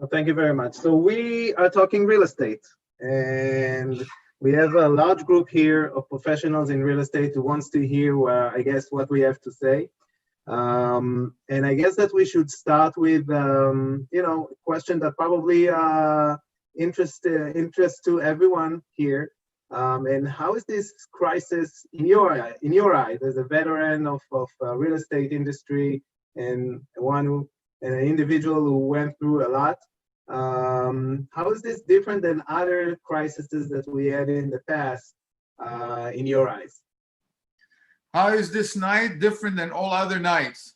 Well, thank you very much. So we are talking real estate, and we have a large group here of professionals in real estate who wants to hear, I guess, what we have to say. And I guess that we should start with, a question that probably interest to everyone here. And how is this crisis in your eyes, as a veteran of real estate industry and an individual who went through a lot? How is this different than other crises that we had in the past, in your eyes? How is this night different than all other nights?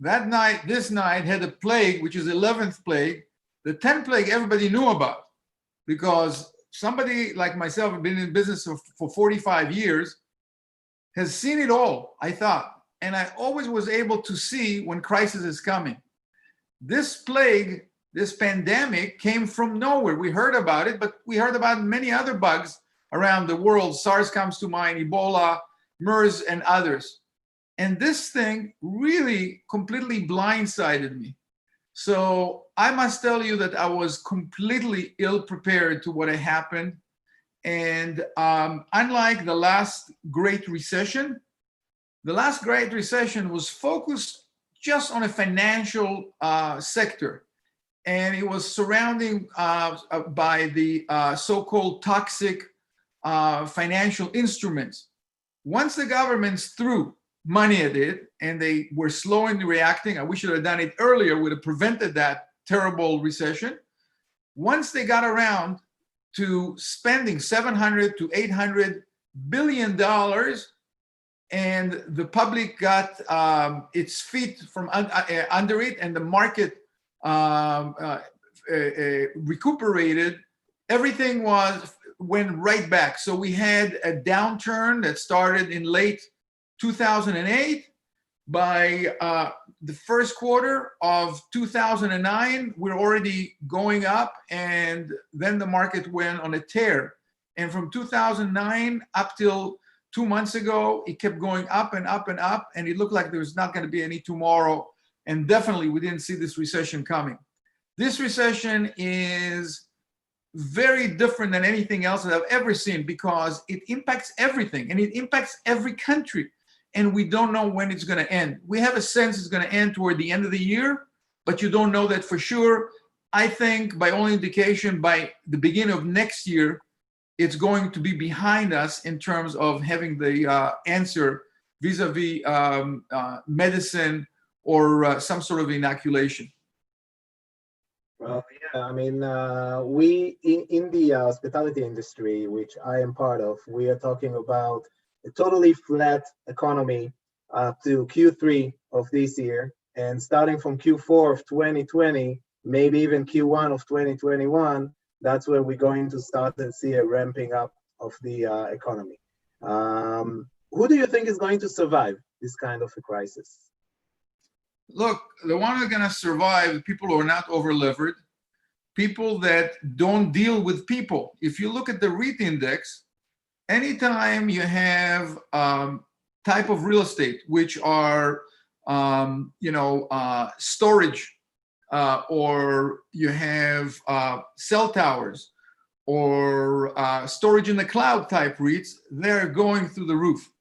This night had a plague, which is 11th plague. The 10th plague everybody knew about, because somebody like myself, have been in business for 45 years, has seen it all, I thought. And I always was able to see when crisis is coming. This plague, this pandemic came from nowhere. We heard about it, but we heard about many other bugs around the world. SARS comes to mind, Ebola, MERS, and others. And this thing really completely blindsided me. So I must tell you that I was completely ill prepared to what had happened. And unlike the last Great Recession, the last Great Recession was focused just on a financial sector. And it was surrounding by the so-called toxic financial instruments. Once the governments threw money at it and they were slow in reacting, I wish I had done it earlier, would have prevented that terrible recession. Once they got around to spending $700 to $800 billion, and the public got its feet from under it, and the market recuperated, everything went right back. So we had a downturn that started in late 2008. By the first quarter of 2009, we're already going up, and then the market went on a tear. And from 2009 up till 2 months ago, it kept going up and up and up, and it looked like there was not going to be any tomorrow. And definitely we didn't see this recession coming. This recession is very different than anything else that I've ever seen, because it impacts everything, and it impacts every country. And we don't know when it's going to end. We have a sense it's going to end toward the end of the year, but you don't know that for sure. I think by all indication, by the beginning of next year, it's going to be behind us in terms of having the answer vis-a-vis medicine or some sort of inoculation. Well, yeah, I mean, we in the hospitality industry, which I am part of, we are talking about a totally flat economy to Q3 of this year, and starting from Q4 of 2020, maybe even Q1 of 2021, that's where we're going to start and see a ramping up of the economy. Who do you think is going to survive this kind of a crisis? Look, the ones that are going to survive, people who are not over-levered, people that don't deal with people. If you look at the REIT index, anytime you have type of real estate, which are, storage, or you have cell towers, or storage in the cloud type REITs, they're going through the roof.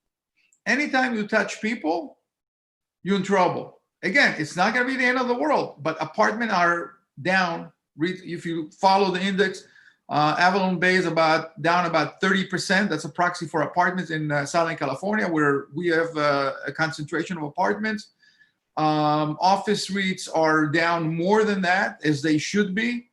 Anytime you touch people, you're in trouble. Again, it's not going to be the end of the world, but apartments are down. If you follow the index, Avalon Bay is down about 30%. That's a proxy for apartments in Southern California, where we have a concentration of apartments. Office REITs are down more than that, as they should be.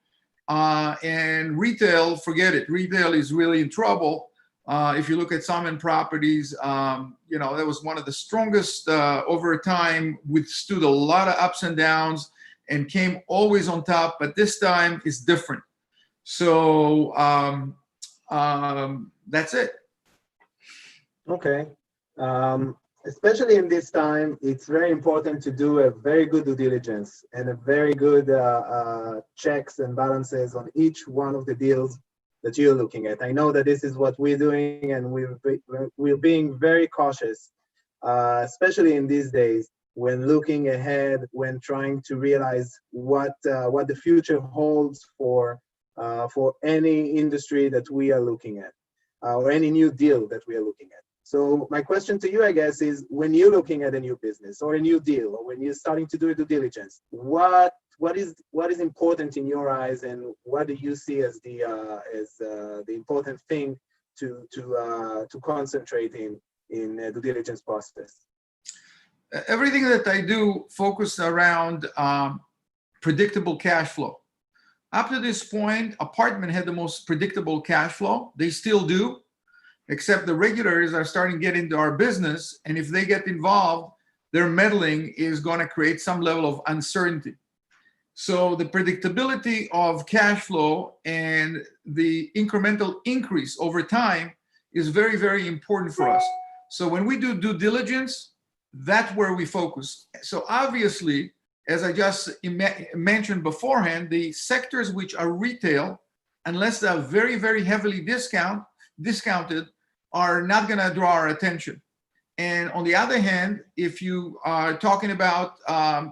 And retail, forget it. Retail is really in trouble. If you look at Summit Properties, that was one of the strongest over time, withstood a lot of ups and downs and came always on top, but this time is different. So that's it. Okay. Especially in this time, it's very important to do a very good due diligence and a very good checks and balances on each one of the deals that you're looking at. I know that this is what we're doing, and we're being very cautious, especially in these days when looking ahead, when trying to realize what the future holds for any industry that we are looking at, or any new deal that we are looking at. So my question to you, I guess, is when you're looking at a new business or a new deal, or when you're starting to do a due diligence, what is important in your eyes, and what do you see as the important thing to concentrate in the due diligence process? Everything that I do focuses around predictable cash flow. Up to this point, apartment had the most predictable cash flow. They still do, except the regulators are starting to get into our business, and if they get involved, their meddling is going to create some level of uncertainty. So the predictability of cash flow and the incremental increase over time is very, very important for us. So when we do due diligence, that's where we focus. So obviously, as I just mentioned beforehand, the sectors which are retail, unless they're very, very heavily discounted, are not going to draw our attention. And on the other hand, if you are talking about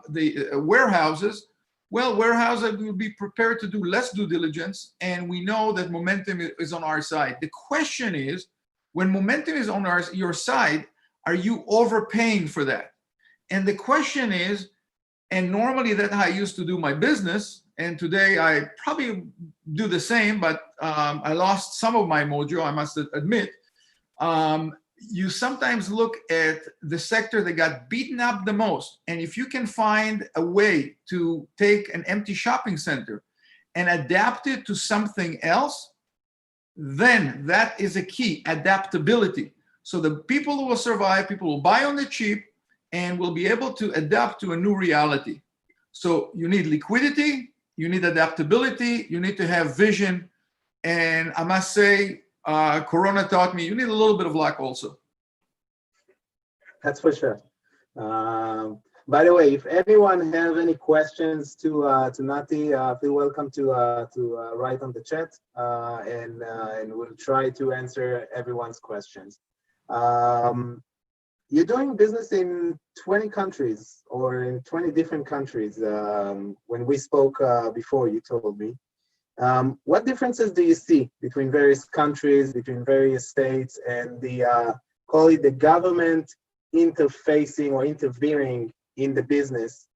the warehouses, well, warehouses will be prepared to do less due diligence, and we know that momentum is on our side. The question is, when momentum is on your side, are you overpaying for that? And the question is, and normally that's how I used to do my business, and today I probably do the same, but I lost some of my mojo, I must admit. You sometimes look at the sector that got beaten up the most, and if you can find a way to take an empty shopping center and adapt it to something else, then that is a key, adaptability. So the people who will survive, people will buy on the cheap and will be able to adapt to a new reality. So you need liquidity, you need adaptability, you need to have vision, and I must say, Corona taught me you need a little bit of luck also. That's for sure. By the way, if anyone have any questions to Naty, feel welcome to write on the chat, and we'll try to answer everyone's questions. You're doing business in 20 countries, or in 20 different countries. When we spoke before, you told me. What differences do you see between various countries, between various states, and call it the government interfacing or interfering in the business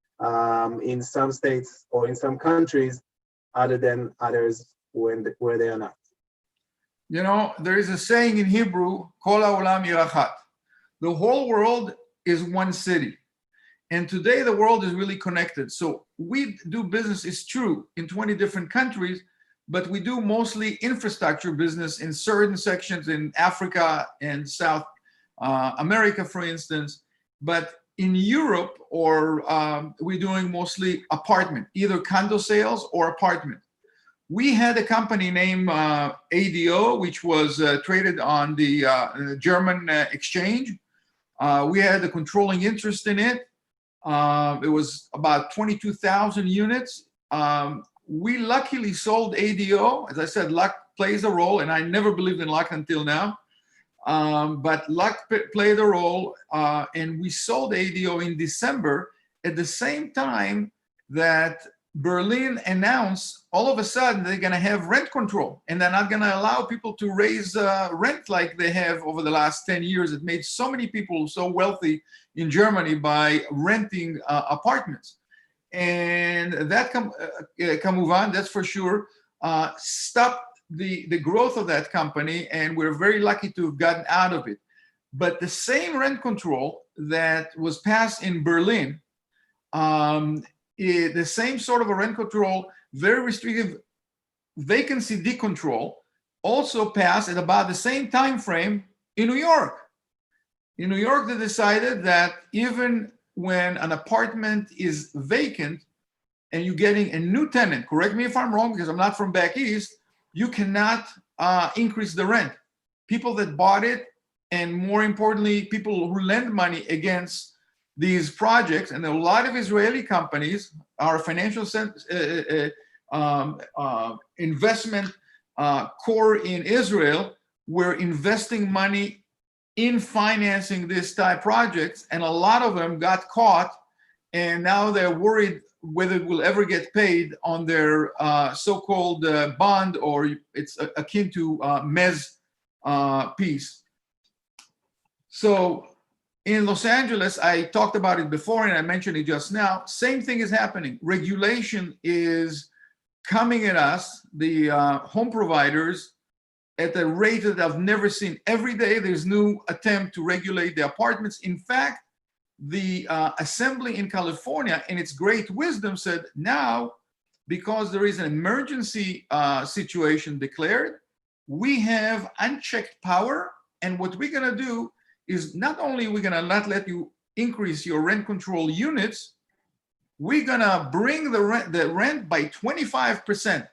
in some states or in some countries other than others where they are not? You know, there is a saying in Hebrew, Kol ha'olam ira achat. The whole world is one city. And today the world is really connected. So we do business, it's true, in 20 different countries, but we do mostly infrastructure business in certain sections in Africa and South America, for instance. But in Europe, or we're doing mostly apartment, either condo sales or apartment. We had a company named ADO, which was traded on the German exchange. We had a controlling interest in it. It was about 22,000 units. We luckily sold ADO. As I said, luck plays a role, and I never believed in luck until now. But luck played a role, and we sold ADO in December at the same time that Berlin announced all of a sudden they're going to have rent control, and they're not going to allow people to raise rent like they have over the last 10 years. It made so many people so wealthy in Germany by renting apartments. And that, kamuvan, that's for sure, stopped the growth of that company, and we're very lucky to have gotten out of it. But the same rent control that was passed in Berlin, the same sort of a rent control, very restrictive vacancy decontrol, also passed at about the same time frame in New York. In New York, they decided that even when an apartment is vacant and you're getting a new tenant, correct me if I'm wrong, because I'm not from back east, you cannot increase the rent. People that bought it, and more importantly, people who lend money against these projects, and a lot of Israeli companies, our financial investment core in Israel, were investing money in financing this type projects, and a lot of them got caught and now they're worried whether it will ever get paid on their so-called bond, or it's akin to mez piece. So in Los Angeles, I talked about it before and I mentioned it just now, same thing is happening. Regulation is coming at us, the home providers, at a rate that I've never seen. Every day there's new attempt to regulate the apartments. In fact, the assembly in California, in its great wisdom, said now, because there is an emergency situation declared, we have unchecked power, and what we're going to do is not only we're going to not let you increase your rent control units, we're going to bring the rent by 25%.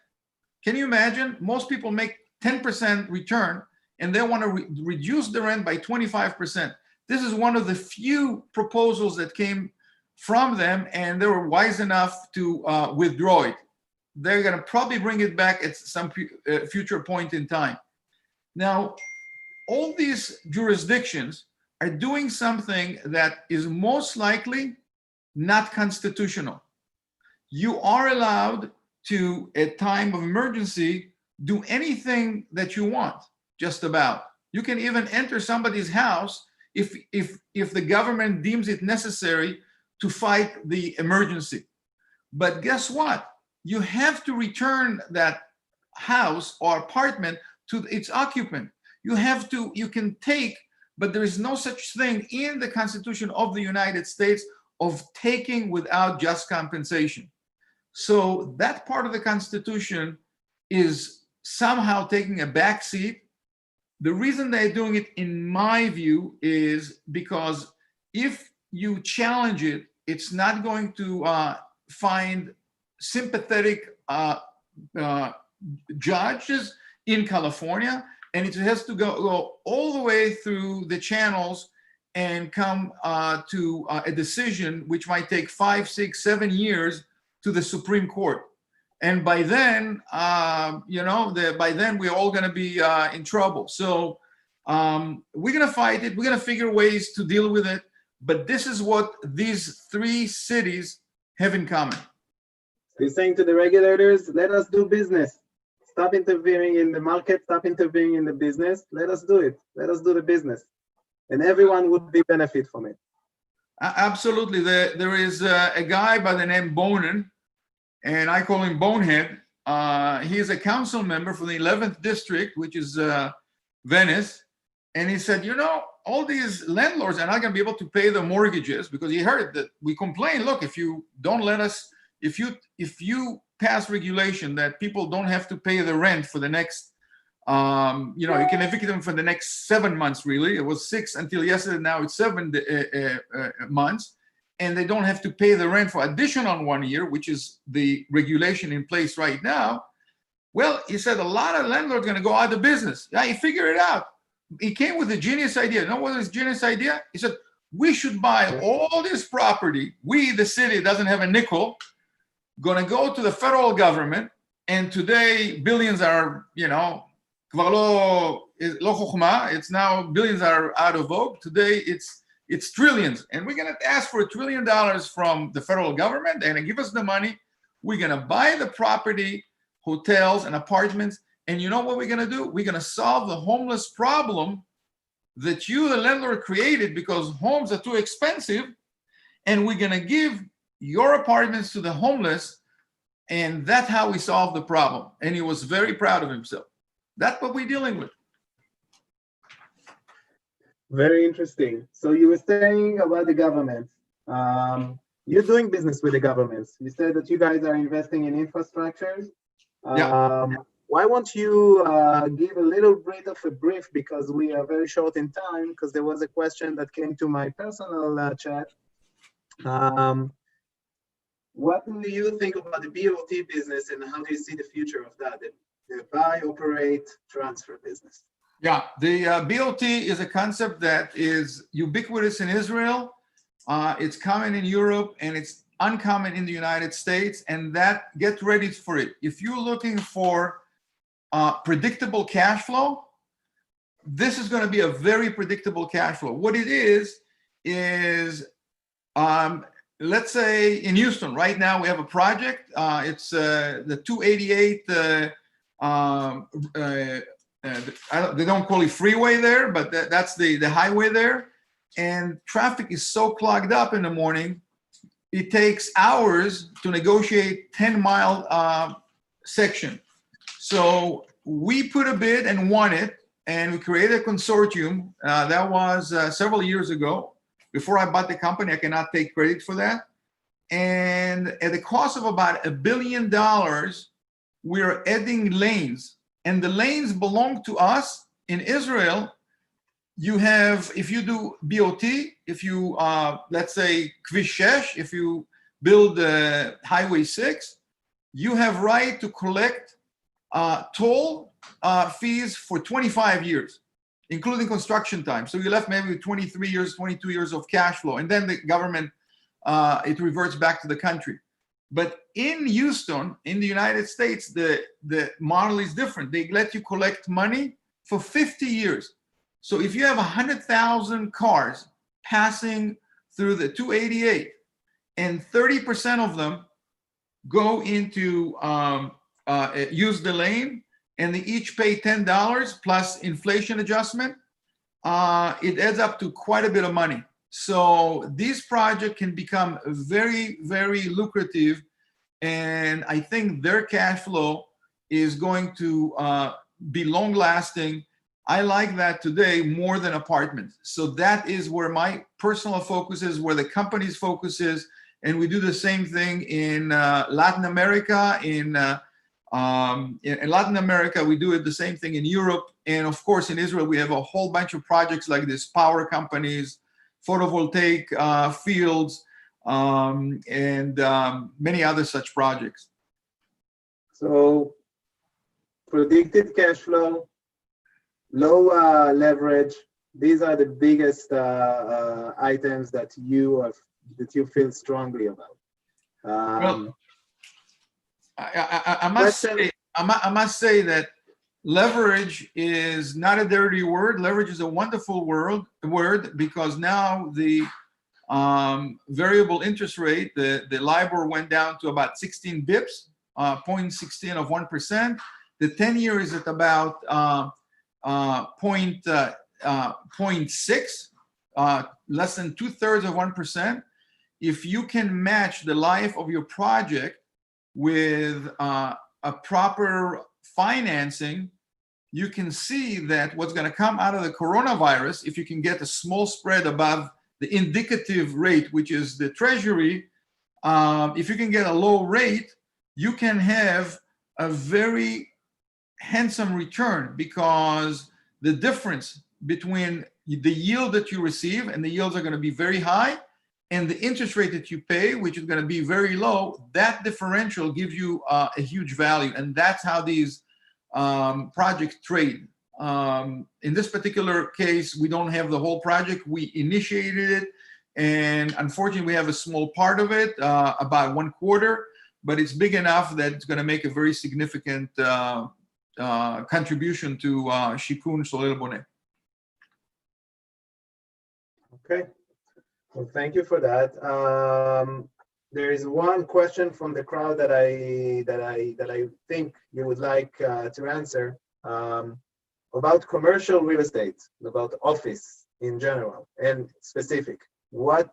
Can you imagine? Most people make 10% return, and they want to reduce the rent by 25%. This is one of the few proposals that came from them, and they were wise enough to withdraw it. They're going to probably bring it back at some future point in time. Now, all these jurisdictions are doing something that is most likely not constitutional. You are allowed to, at time of emergency, do anything that you want, just about. You can even enter somebody's house if the government deems it necessary to fight the emergency. But guess what? You have to return that house or apartment to its occupant. You can take, but there is no such thing in the Constitution of the United States of taking without just compensation. So that part of the Constitution is somehow taking a back seat. The reason they're doing it, in my view, is because if you challenge it, it's not going to find sympathetic judges in California, and it has to go all the way through the channels and come to a decision which might take 5, 6, 7 years to the Supreme Court. And by then, by then we're all going to be in trouble. So we're going to fight it. We're going to figure ways to deal with it. But this is what these 3 cities have in common. He's saying to the regulators, let us do business. Stop interfering in the market. Stop interfering in the business. Let us do it. Let us do the business. And everyone would be benefit from it. Absolutely. There is a guy by the name Bonin, and I call him Bonehead. He is a council member for the 11th district, which is Venice. And he said, all these landlords are not going to be able to pay their mortgages, because he heard that we complain, look, if you don't let us, if you pass regulation that people don't have to pay the rent for the next, you can evict them for the next 7 months, really. It was 6 until yesterday, now it's 7 months. And they don't have to pay the rent for additional 1 year, which is the regulation in place right now. Well, he said a lot of landlords are going to go out of business. Yeah, he figured it out. He came with a genius idea. You know what his genius idea? He said, we should buy all this property. We, the city, doesn't have a nickel, going to go to the federal government. And today, billions are, it's now billions are out of vogue. Today, it's trillions. And we're going to ask for $1 trillion from the federal government. They're going to give us the money. We're going to buy the property, hotels and apartments. And you know what we're going to do? We're going to solve the homeless problem that you, the landlord, created because homes are too expensive. And we're going to give your apartments to the homeless. And that's how we solve the problem. And he was very proud of himself. That's what we're dealing with. Very interesting. So you were saying about the government. You're doing business with the governments. You said that you guys are investing in infrastructures. Why won't you give a little bit of a brief, because we are very short in time, because there was a question that came to my personal chat. What do you think about the BOT business, and how do you see the future of that, the buy, operate, transfer business? Yeah, the BOT is a concept that is ubiquitous in Israel. It's common in Europe, and it's uncommon in the United States, and that, get ready for it. If you're looking for predictable cash flow, this is going to be a very predictable cash flow. What it is let's say in Houston right now we have a project. It's the 288. They don't call it freeway there, but that's the highway there. And traffic is so clogged up in the morning, it takes hours to negotiate 10-mile section. So we put a bid and won it, and we created a consortium. That was several years ago. Before I bought the company, I cannot take credit for that. And at the cost of about $1 billion, we're adding lanes. And the lanes belong to us in Israel. You have, if you do BOT, if you, let's say, Kvish 6, if you build Highway 6, you have right to collect toll fees for 25 years, including construction time. So you're left maybe with 23 years, 22 years of cash flow. And then the government, it reverts back to the country. But in Houston, in the United States, the model is different. They let you collect money for 50 years. So if you have 100,000 cars passing through the 288 and 30% of them go into use the lane, and they each pay $10 plus inflation adjustment, it adds up to quite a bit of money. So this project can become very, very lucrative. And I think their cash flow is going to be long lasting. I like that today more than apartments. So that is where my personal focus is, where the company's focus is. And we do the same thing in Latin America. In Latin America, we do it the same thing in Europe. And of course, in Israel, we have a whole bunch of projects like this, power companies, photovoltaic fields, and many other such projects. So predicted cash flow, low leverage, these are the biggest items that you feel strongly about. Well, I must say that leverage is not a dirty word. Leverage is a wonderful word because now the variable interest rate, the LIBOR went down to about 16 bips, 0.16 of 1%. The 10-year is at about 0.6, less than 2/3 of 1%. If you can match the life of your project with a proper financing, you can see that what's going to come out of the coronavirus, if you can get a small spread above the indicative rate, which is the treasury, if you can get a low rate, you can have a very handsome return, because the difference between the yield that you receive, and the yields are going to be very high, and the interest rate that you pay, which is going to be very low, that differential gives you a huge value. And that's how these projects trade. In this particular case, we don't have the whole project. We initiated it, and unfortunately, we have a small part of it, about 1/4, but it's big enough that it's going to make a very significant contribution to Shikun Soler Boneh. Okay. Well, thank you for that. There is one question from the crowd that I think you would like to answer, about commercial real estate, about office in general and specific. What,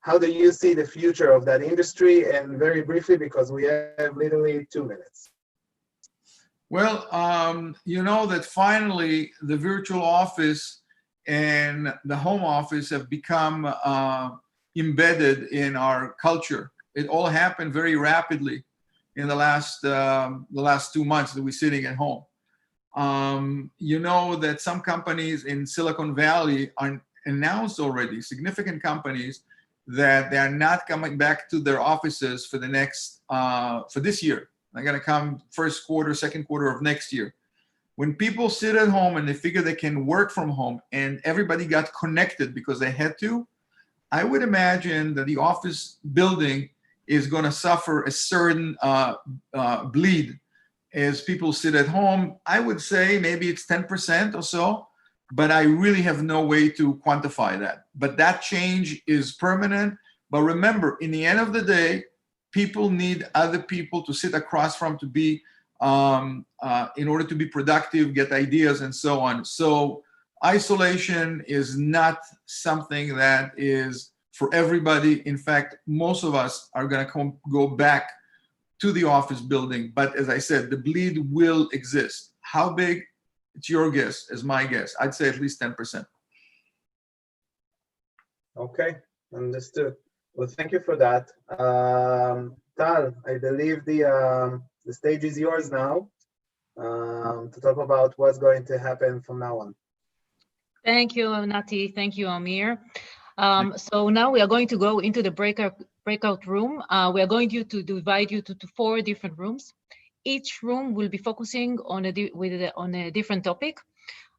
how do you see the future of that industry? And very briefly, because we have literally 2 minutes. Well, you know that finally the virtual office and the home office have become embedded in our culture. It all happened very rapidly in the last 2 months that we're sitting at home. You know that some companies in Silicon Valley are announced already, significant companies, that they are not coming back to their offices for the next, for this year. They're going to come first quarter, second quarter of next year. When people sit at home and they figure they can work from home, and everybody got connected because they had to, I would imagine that the office building is going to suffer a certain bleed as people sit at home. I would say maybe it's 10% or so, but I really have no way to quantify that. But that change is permanent. But remember, in the end of the day, people need other people to sit across from to be, in order to be productive, get ideas, and so on. So isolation is not something that is for everybody. In fact, most of us are going to go back to the office building. But as I said, the bleed will exist. How big? It's your guess, as my guess. I'd say at least 10%. Okay, understood. Well, thank you for that. Tal, I believe the stage is yours now to talk about what's going to happen from now on. Thank you, Naty. Thank you, Amir. So now we are going to go into the breakout room. We are going to divide you to 4 different rooms. Each room will be focusing on a different topic.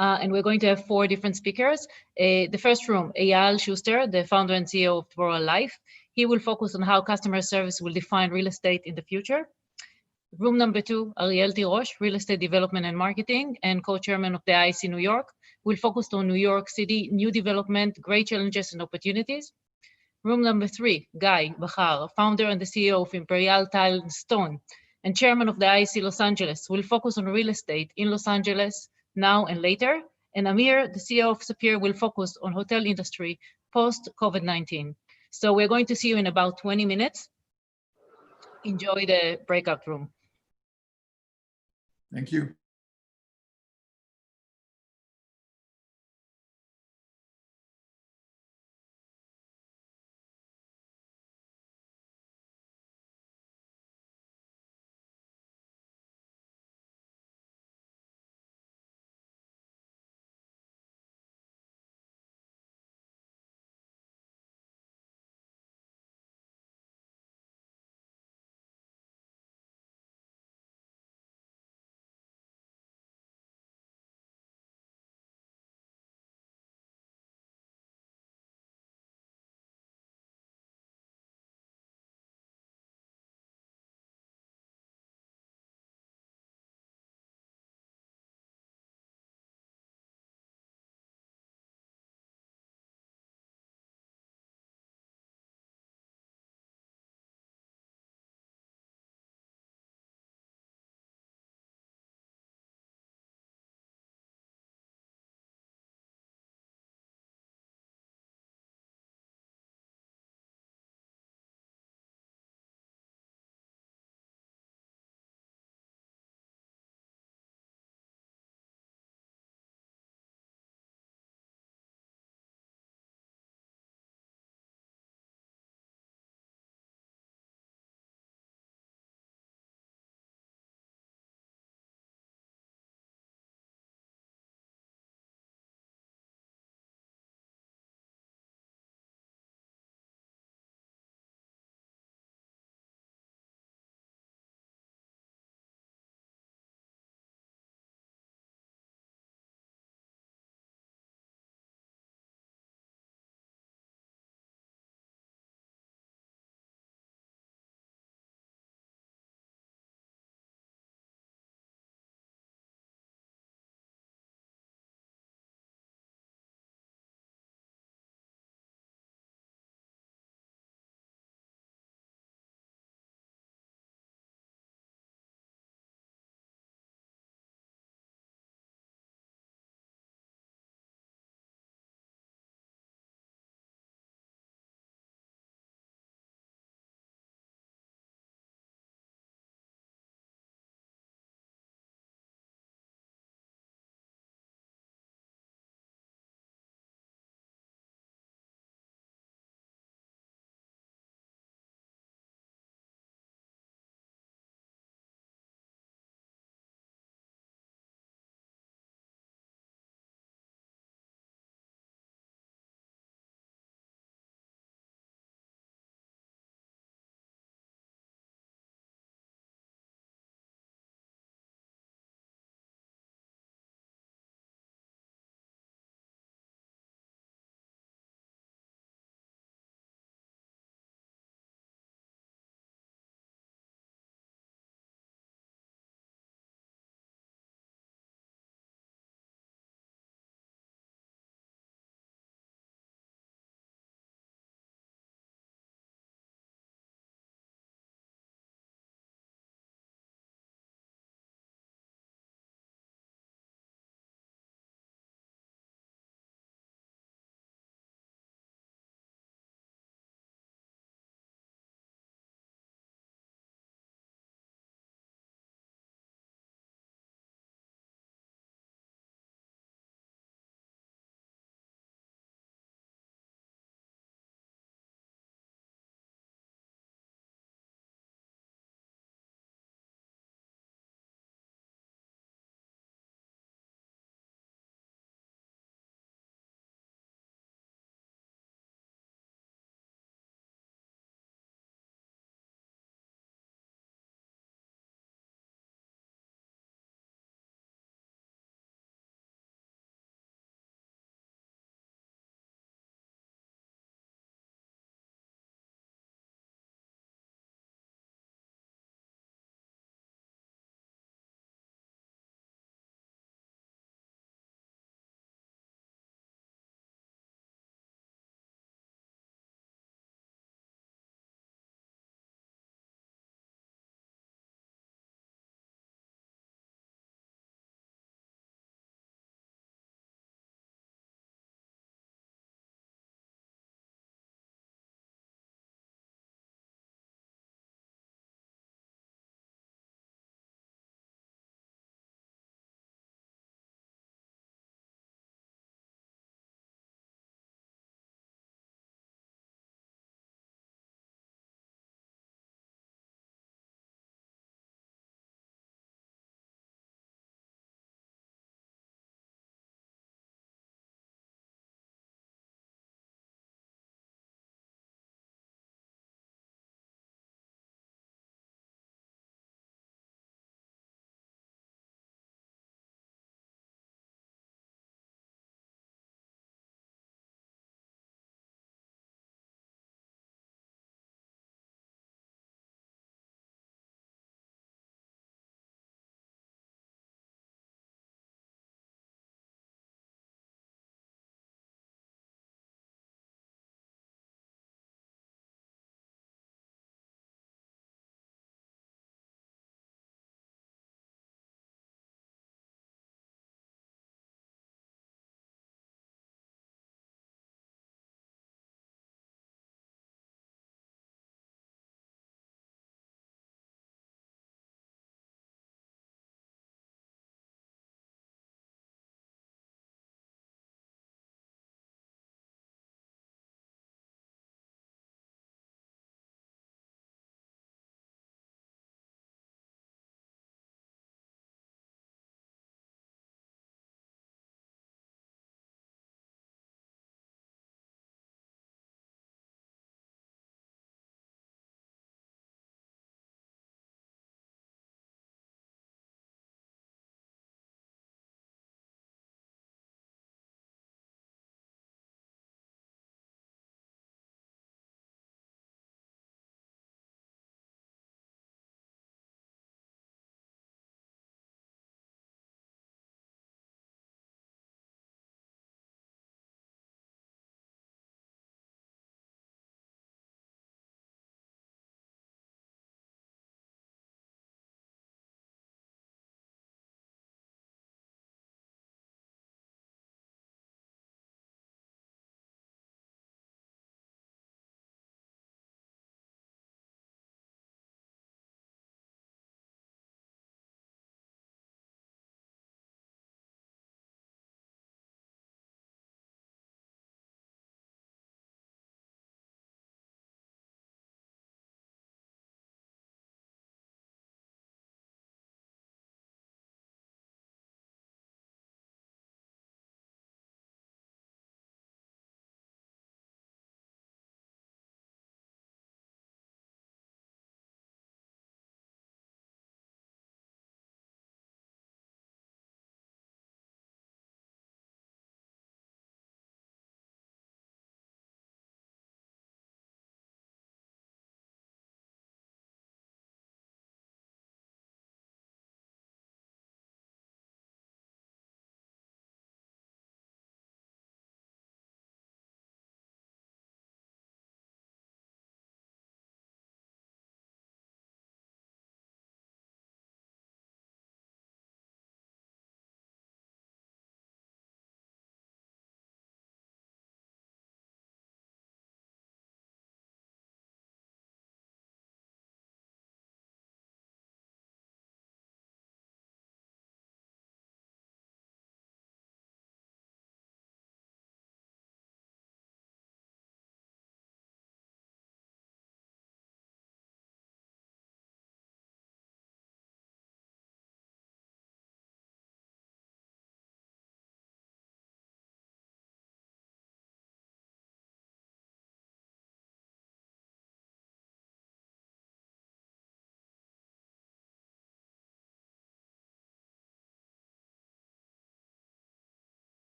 And we're going to have 4 different speakers. The first room, Eyal Shuster, the founder and CEO of Rural Life. He will focus on how customer service will define real estate in the future. Room number 2, Ariel Tirosh, Real Estate Development and Marketing, and co-chairman of the IC New York, will focus on New York City, new development, great challenges and opportunities. Room number 3, Guy Bahar, founder and the CEO of Imperial Tile and Stone, and chairman of the IC Los Angeles, will focus on real estate in Los Angeles, now and later. And Amir, the CEO of Sapir, will focus on hotel industry post-COVID-19. So we're going to see you in about 20 minutes. Enjoy the breakout room. Thank you.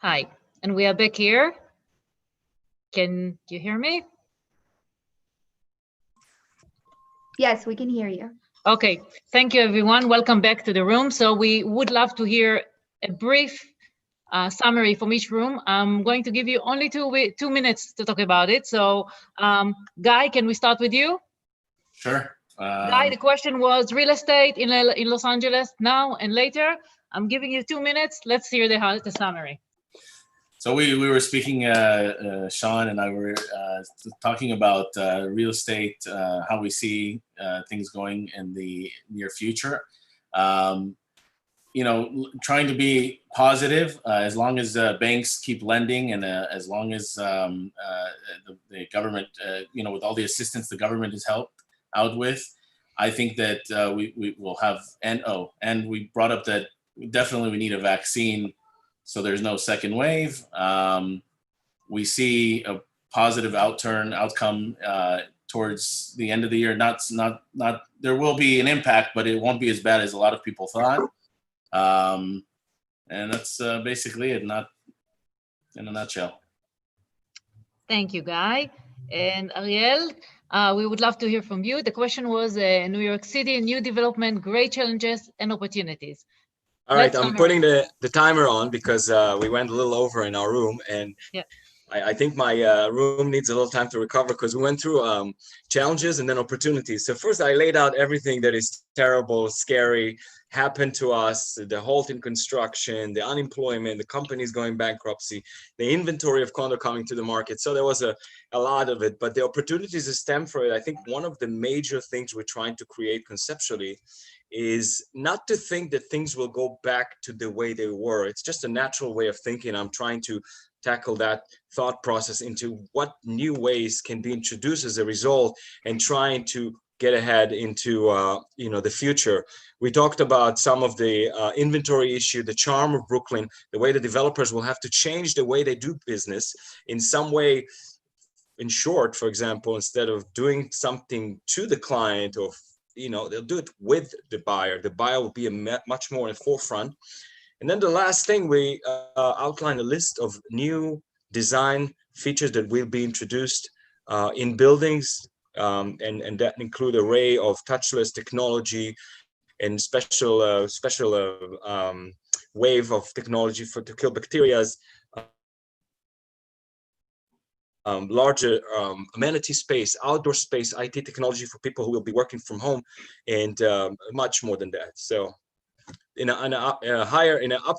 Hi, and we are back here. Can you hear me? Yes, we can hear you. Okay, thank you everyone. Welcome back to the room. So we would love to hear a brief summary from each room. I'm going to give you only 2 minutes to talk about it. So Guy, can we start with you? Sure. Guy, the question was real estate in Los Angeles now and later. I'm giving you 2 minutes. Let's hear the summary. So we were speaking, Shawn and I were talking about real estate, how we see things going in the near future. You know, trying to be positive as long as banks keep lending and as long as the government, you know, with all the assistance the government has helped out with, I think that we will have, and we brought up that definitely we need a vaccine so there's no second wave. We see a positive outcome towards the end of the year. Not there will be an impact, but it won't be as bad as a lot of people thought. And that's basically it, not in a nutshell. Thank you, Guy. And Eyal, we would love to hear from you. The question was New York City, new development, great challenges and opportunities. All right, I'm putting the timer on because we went a little over in our room, and yeah. I think my room needs a little time to recover because we went through challenges and then opportunities. So first I laid out everything that is terrible, scary, happened to us, the halt in construction, the unemployment, the companies going bankruptcy, the inventory of condo coming to the market. So there was a lot of it, but the opportunities that stem from it, I think one of the major things we're trying to create conceptually is not to think that things will go back to the way they were. It's just a natural way of thinking. I'm trying to tackle that thought process into what new ways can be introduced as a result and trying to get ahead into the future. We talked about some of the inventory issue, the charm of Brooklyn, the way the developers will have to change the way they do business in some way. In short, for example, instead of doing something to the client or they'll do it with the buyer. The buyer will be much more in the forefront. And then the last thing, we outline a list of new design features that will be introduced in buildings, and that include an array of touchless technology and special wave of technology to kill bacteria. Larger amenity space, outdoor space, IT technology for people who will be working from home, and much more than that. So in an up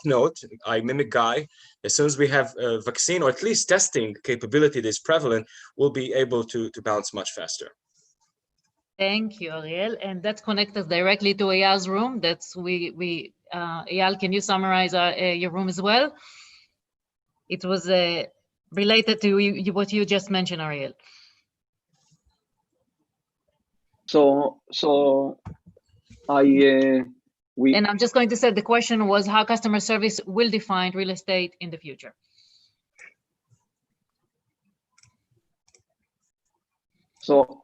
note, I mimic Guy. As soon as we have a vaccine or at least testing capability that is prevalent, we'll be able to bounce much faster. Thank you, Eyal. And that connects us directly to Eyal's room. That's Eyal, can you summarize your room as well? It was related to what you just mentioned, Eyal. And I'm just going to say the question was how customer service will define real estate in the future. So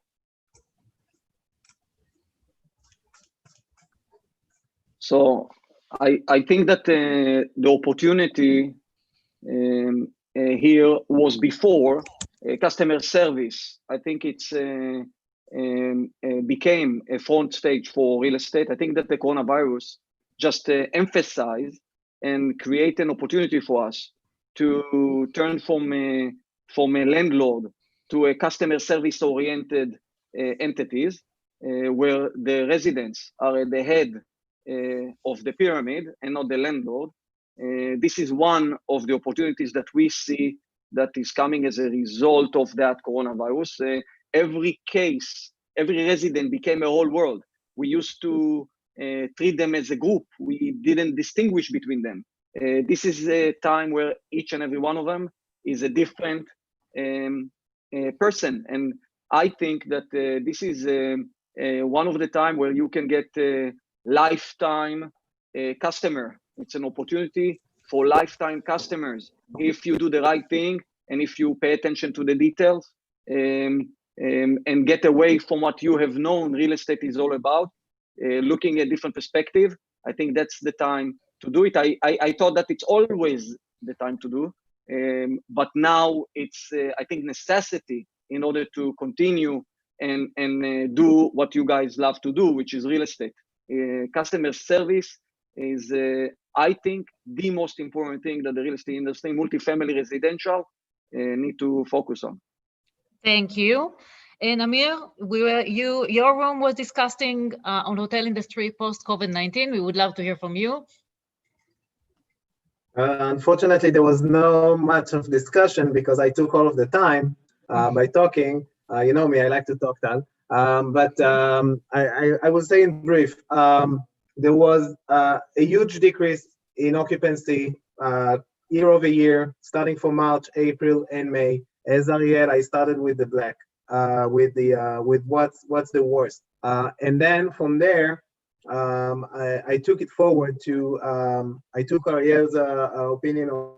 I think that the opportunity here was before customer service. I think it's became a front stage for real estate. I think that the coronavirus just emphasized and create an opportunity for us to turn from a landlord to a customer service oriented entities where the residents are at the head of the pyramid and not the landlord. This is one of the opportunities that we see that is coming as a result of that coronavirus. Every case, every resident became a whole world. We used to treat them as a group. We didn't distinguish between them. This is a time where each and every one of them is a different person. And I think that this is one of the time where you can get a lifetime customer. It's an opportunity for lifetime customers if you do the right thing and if you pay attention to the details. And get away from what you have known real estate is all about, looking at different perspective. I think that's the time to do it. I thought that it's always the time to do. But now it's, I think, necessity in order to continue and do what you guys love to do, which is real estate. Customer service is, I think, the most important thing that the real estate industry, multifamily residential, need to focus on. Thank you. And Amir, your room was discussing on hotel industry post COVID-19. We would love to hear from you. Unfortunately, there was no much of discussion because I took all of the time by talking. You know me, I like to talk, Tal. I will say in brief, there was a huge decrease in occupancy year over year, starting from March, April, and May. As Eyal, I started with the black, with what's the worst, and then from there, I took it forward to I took Eyal's opinion on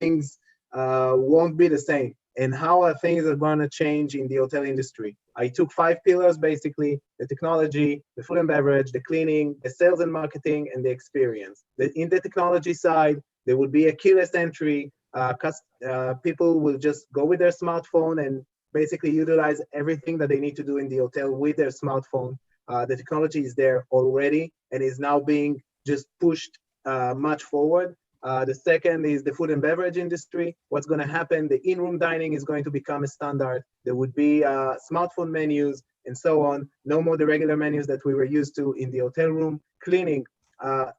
things won't be the same and how things are going to change in the hotel industry. I took 5 pillars, basically: the technology, the food and beverage, the cleaning, the sales and marketing, and the experience. In the technology side, there would be a keyless entry. People will just go with their smartphone and basically utilize everything that they need to do in the hotel with their smartphone. The technology is there already and is now being just pushed much forward. The second is the food and beverage industry. What's going to happen? The in-room dining is going to become a standard. There would be smartphone menus and so on. No more the regular menus that we were used to in the hotel room. Cleaning,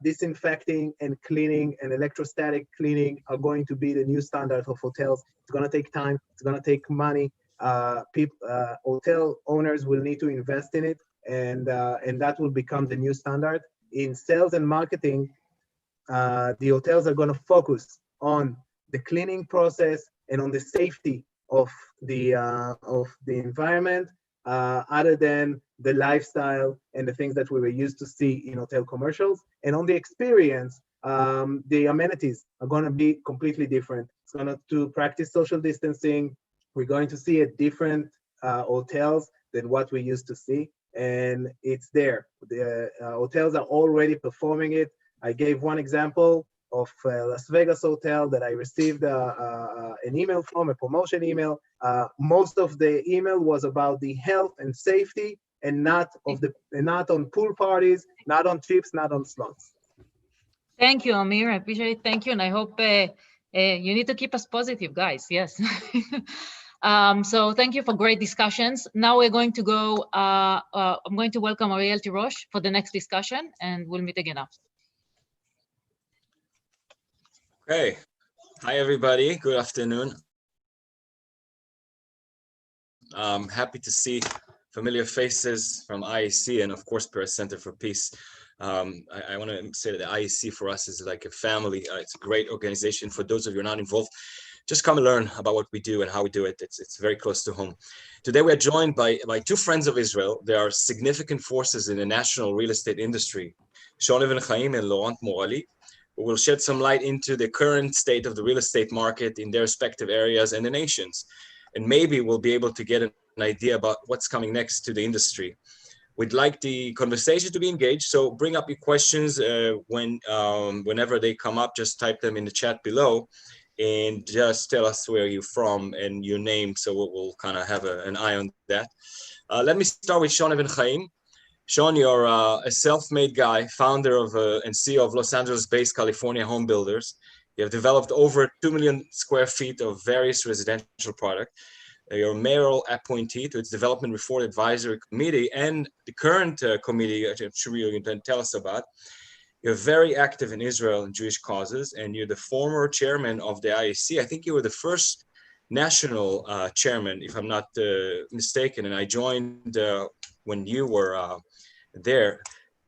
disinfecting and cleaning and electrostatic cleaning are going to be the new standard of hotels. It's going to take time. It's going to take money. Hotel owners will need to invest in it, and that will become the new standard. In sales and marketing, the hotels are going to focus on the cleaning process and on the safety of the environment, other than the lifestyle and the things that we were used to see in hotel commercials. And on the experience, the amenities are going to be completely different. It's going to practice social distancing. We're going to see a different hotels than what we used to see, and it's there. The hotels are already performing it. I gave one example of Las Vegas hotel that I received an email from, a promotion email. Most of the email was about the health and safety, and not on pool parties, not on chips, not on slots. Thank you, Amir. I appreciate it. Thank you, and I hope you need to keep us positive, guys. Yes. So thank you for great discussions. Now we're going to go. I'm going to welcome Eyal Tirosh for the next discussion, and we'll meet again after. Okay. Hi, everybody. Good afternoon. I'm happy to see familiar faces from IEC and, of course, Paris Center for Peace. I want to say that the IEC for us is like a family. It's a great organization. For those of you who are not involved, just come and learn about what we do and how we do it. It's very close to home. Today, we are joined by 2 friends of Israel. They are significant forces in the national real estate industry, Shawn Evenhaim and Laurent Morali, who will shed some light into the current state of the real estate market in their respective areas and the nations. And maybe we'll be able to get an idea about what's coming next to the industry. We'd like the conversation to be engaged, so bring up your questions whenever they come up. Just type them in the chat below and just tell us where you're from and your name, so we'll kind of have an eye on that. Let me start with Shawn Evenhaim. Shawn, you're a self-made guy, founder of and CEO of Los Angeles-based California Home Builders. You have developed over 2 million square feet of various residential product. You're a mayoral appointee to its Development Reform Advisory Committee and the current committee, which I'm sure you can tell us about. You're very active in Israel and Jewish causes, and you're the former chairman of the IEC. I think you were the first national chairman, if I'm not mistaken, and I joined when you were there.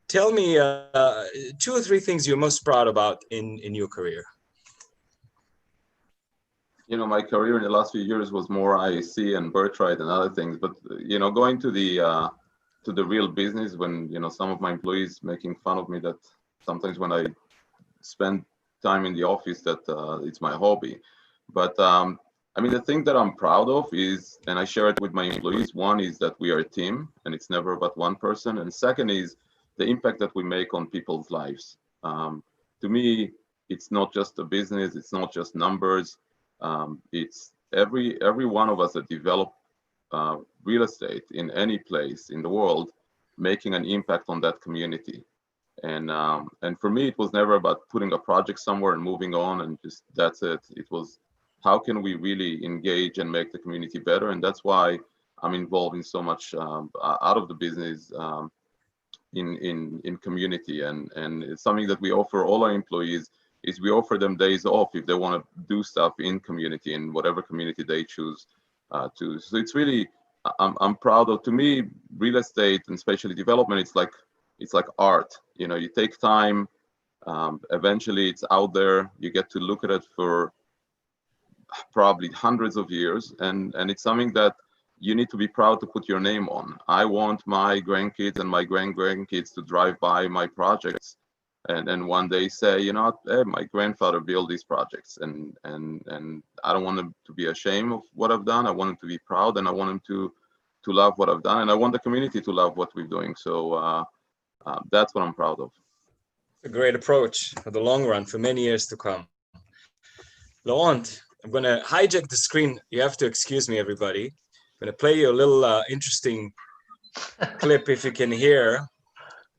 Tell me 2 or 3 things you're most proud about in your career. You know, my career in the last few years was more IEC and birthright and other things, but you know, going to the real business, when you know some of my employees making fun of me that sometimes when I spend time in the office that it's my hobby. But I mean, the thing that I'm proud of is, and I share it with my employees, one is that we are a team and it's never about one person, and second is the impact that we make on people's lives. To me, it's not just a business, it's not just numbers. It's every one of us that develop real estate in any place in the world, making an impact on that community. And for me, it was never about putting a project somewhere and moving on and just that's it. It was how can we really engage and make the community better, and that's why I'm involved in so much out of the business in community, and it's something that we offer all our employees is we offer them days off if they want to do stuff in community in whatever community they choose to. So it's really I'm proud of. To me, real estate and especially development, it's like art. You know, you take time. Eventually, it's out there. You get to look at it for probably hundreds of years, and it's something that you need to be proud to put your name on. I want my grandkids and my grandkids to drive by my projects and one day say, you know, hey, my grandfather built these projects, and I don't want them to be ashamed of what I've done. I want them to be proud, and I want them to love what I've done, and I want the community to love what we're doing. So that's what I'm proud of. A great approach for the long run, for many years to come. Laurent, I'm going to hijack the screen. You have to excuse me, everybody. I'm going to play you a little interesting clip if you can hear.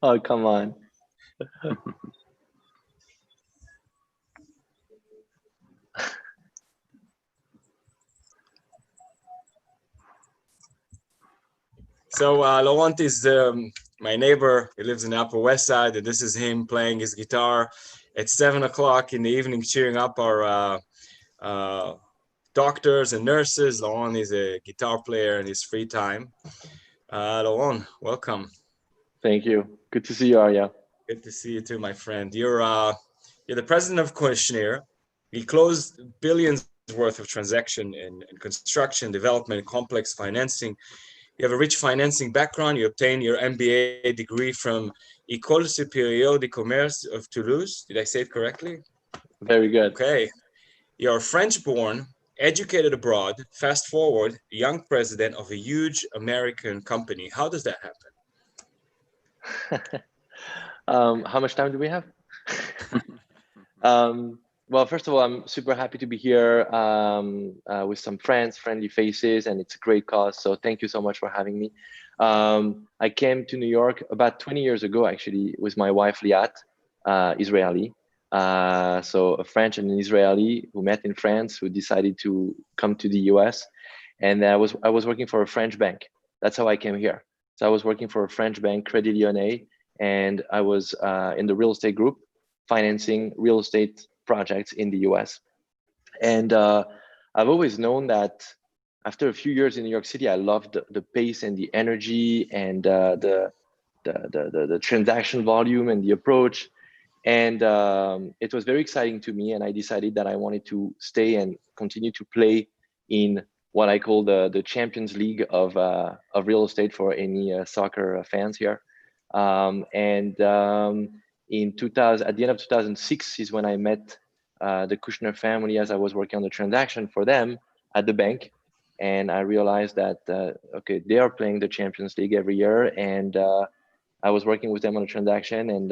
Oh, come on. So Laurent is my neighbor. He lives in the Upper West Side, and this is him playing his guitar at 7 o'clock in the evening, cheering up our doctors and nurses. Laurent is a guitar player in his free time. Laurent, welcome. Thank you. Good to see you, Eyal. Good to see you too, my friend. You're the president of Kushner. You closed billions worth of transaction in construction, development, complex financing. You have a rich financing background. You obtained your MBA degree from École Supérieure de Commerce of Toulouse. Did I say it correctly? Very good. Okay. You're French-born, educated abroad, fast forward, young president of a huge American company. How does that happen? How much time do we have? Well, first of all, I'm super happy to be here with some friends, friendly faces, and it's a great cause. So thank you so much for having me. I came to New York about 20 years ago, actually, with my wife, Liat, Israeli. So a French and an Israeli who met in France, who decided to come to the US. And I was working for a French bank. That's how I came here. So I was working for a French bank, Crédit Lyonnais, and I was in the real estate group, financing real estate projects in the US. And I've always known that after a few years in New York City, I loved the pace and the energy and the transaction volume and the approach. And it was very exciting to me. And I decided that I wanted to stay and continue to play in what I call the Champions League of real estate for any soccer fans here. In 2000, at the end of 2006 is when I met the Kushner family as I was working on the transaction for them at the bank. And I realized that, okay, they are playing the Champions League every year. And I was working with them on a transaction. And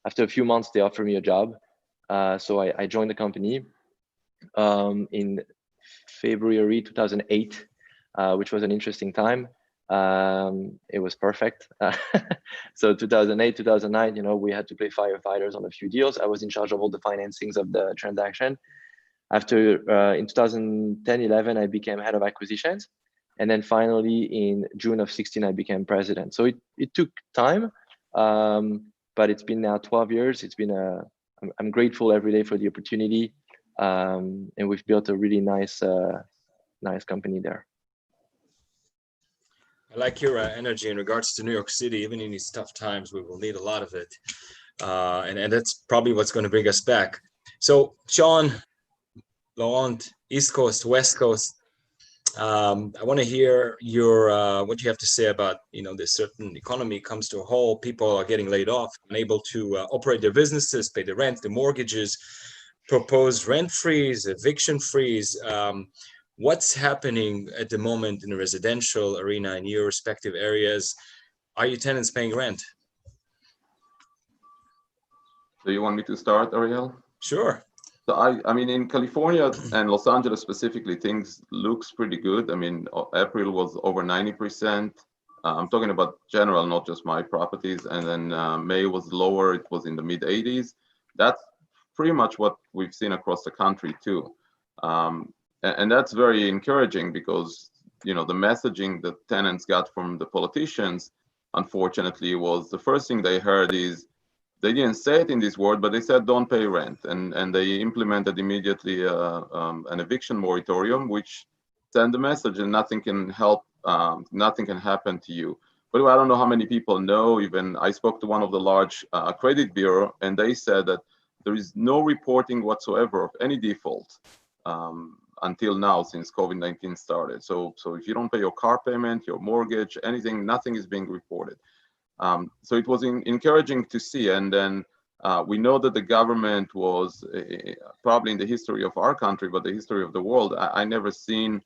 after a few months, they offered me a job. So I joined the company in February 2008, which was an interesting time. It was perfect. So 2008, 2009, you know, we had to play firefighters on a few deals. I was in charge of all the financings of the transaction. After in 2010, 11, I became head of acquisitions. And then finally in June of 16, I became president. So it took time, but it's been now 12 years. It's been I'm grateful every day for the opportunity. And we've built a really nice company there. I like your energy in regards to New York City. Even in these tough times, we will need a lot of it. And that's probably what's going to bring us back. So, Shawn, Laurent, East Coast, West Coast, I want to hear your what you have to say about, you know, this certain economy comes to a halt. People are getting laid off, unable to operate their businesses, pay the rent, the mortgages, proposed rent freeze, eviction freeze. What's happening at the moment in the residential arena in your respective areas? Are your tenants paying rent? So you want me to start, Eyal? Sure. So I mean, in California and Los Angeles specifically, things looks pretty good. I mean, April was over 90%. I'm talking about general, not just my properties. And then May was lower. It was in the mid 80s. That's pretty much what we've seen across the country too. And that's very encouraging because, you know, the messaging that tenants got from the politicians, unfortunately, was the first thing they heard is, they didn't say it in this word, but they said don't pay rent, and they implemented immediately an eviction moratorium, which sent the message and nothing can help, nothing can happen to you. But I don't know how many people know. Even I spoke to one of the large credit bureau, and they said that there is no reporting whatsoever of any default until now since COVID-19 started. So if you don't pay your car payment, your mortgage, anything, nothing is being reported. So it was encouraging to see. And then we know that the government was probably in the history of our country, but the history of the world, I never seen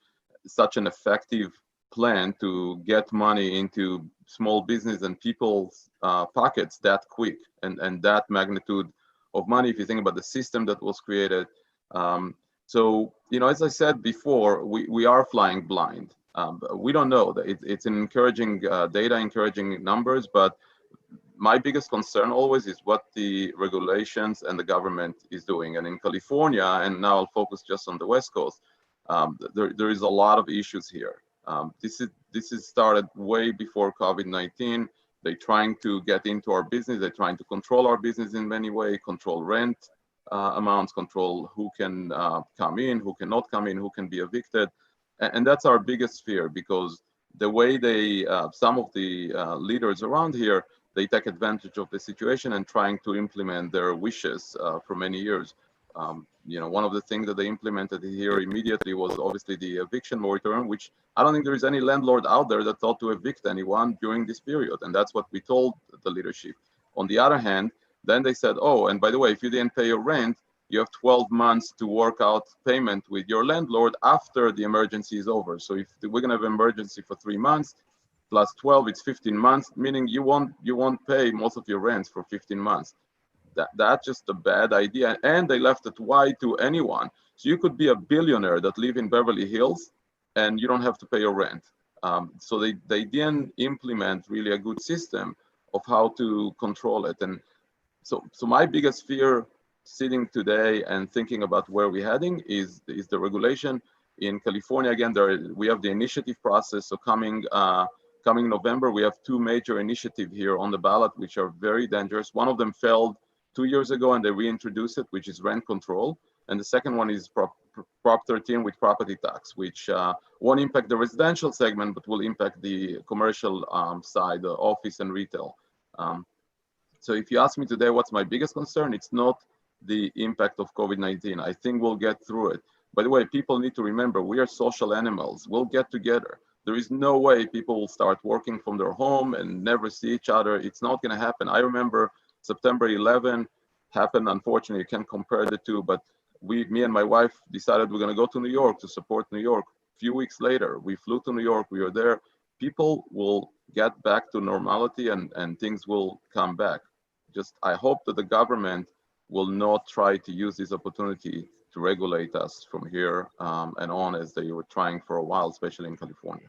such an effective plan to get money into small business and people's pockets that quick and that magnitude of money, if you think about the system that was created. So, you know, as I said before, we are flying blind. We don't know. It's an encouraging data, encouraging numbers, but my biggest concern always is what the regulations and the government is doing. And in California, and now I'll focus just on the West Coast, there is a lot of issues here. This is started way before COVID-19. They're trying to get into our business. They're trying to control our business in many ways, control rent amounts, control who can come in, who cannot come in, who can be evicted. And that's our biggest fear, because the way they, some of the leaders around here, they take advantage of the situation and trying to implement their wishes for many years. You know, one of the things that they implemented here immediately was obviously the eviction moratorium, which I don't think there is any landlord out there that thought to evict anyone during this period. And that's what we told the leadership. On the other hand, then they said, oh, and by the way, if you didn't pay your rent, you have 12 months to work out payment with your landlord after the emergency is over. So if we're gonna have emergency for 3 months, plus 12, it's 15 months, meaning you won't pay most of your rents for 15 months. That's just a bad idea. And they left it wide to anyone. So you could be a billionaire that live in Beverly Hills and you don't have to pay your rent. So they didn't implement really a good system of how to control it. And so my biggest fear sitting today and thinking about where we're heading is the regulation. In California, again, we have the initiative process. So coming November, we have 2 major initiatives here on the ballot, which are very dangerous. One of them failed 2 years ago and they reintroduced it, which is rent control. And the second one is Prop 13 with property tax, which won't impact the residential segment, but will impact the commercial side, the office and retail. So if you ask me today, what's my biggest concern? It's not the impact of COVID-19. I think we'll get through it. By the way, people need to remember, we are social animals. We'll get together. There is no way people will start working from their home and never see each other. It's not going to happen. I remember September 11 happened. Unfortunately, you can't compare the two, but me and my wife decided we're going to go to New York to support New York. A few weeks later, we flew to New York. We were there. People will get back to normality and things will come back. Just, I hope that the government will not try to use this opportunity to regulate us from here and on, as they were trying for a while, especially in California.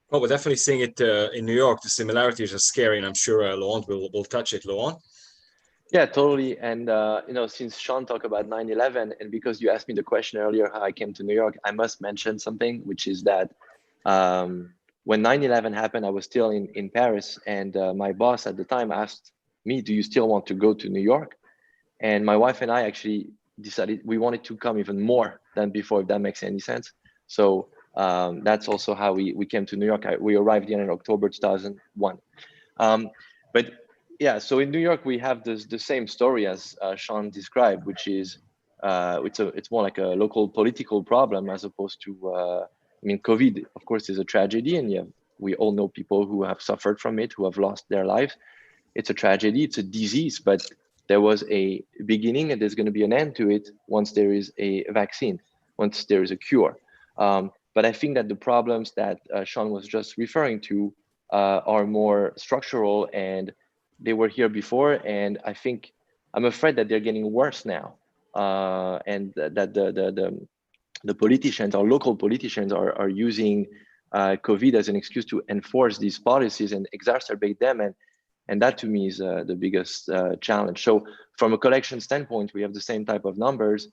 Well, we're definitely seeing it in New York. The similarities are scary, and I'm sure Laurent will touch it. Laurent? Yeah, totally. And you know, since Shawn talked about 9/11, and because you asked me the question earlier how I came to New York, I must mention something, which is that when 9/11 happened, I was still in Paris, and my boss at the time asked me, "Do you still want to go to New York?" And my wife and I actually decided we wanted to come even more than before, if that makes any sense. So that's also how we came to New York. We arrived here in October 2001. But yeah, so in New York, we have the same story as Shawn described, which is it's more like a local political problem as opposed to, I mean, COVID, of course, is a tragedy, and yeah, we all know people who have suffered from it, who have lost their lives. It's a tragedy, it's a disease, but there was a beginning and there's going to be an end to it once there is a vaccine, once there is a cure. But I think that the problems that Shawn was just referring to are more structural, and they were here before. And I think I'm afraid that they're getting worse now, and that the politicians, our local politicians, are using COVID as an excuse to enforce these policies and exacerbate them, and that to me is the biggest challenge. So from a collection standpoint, we have the same type of numbers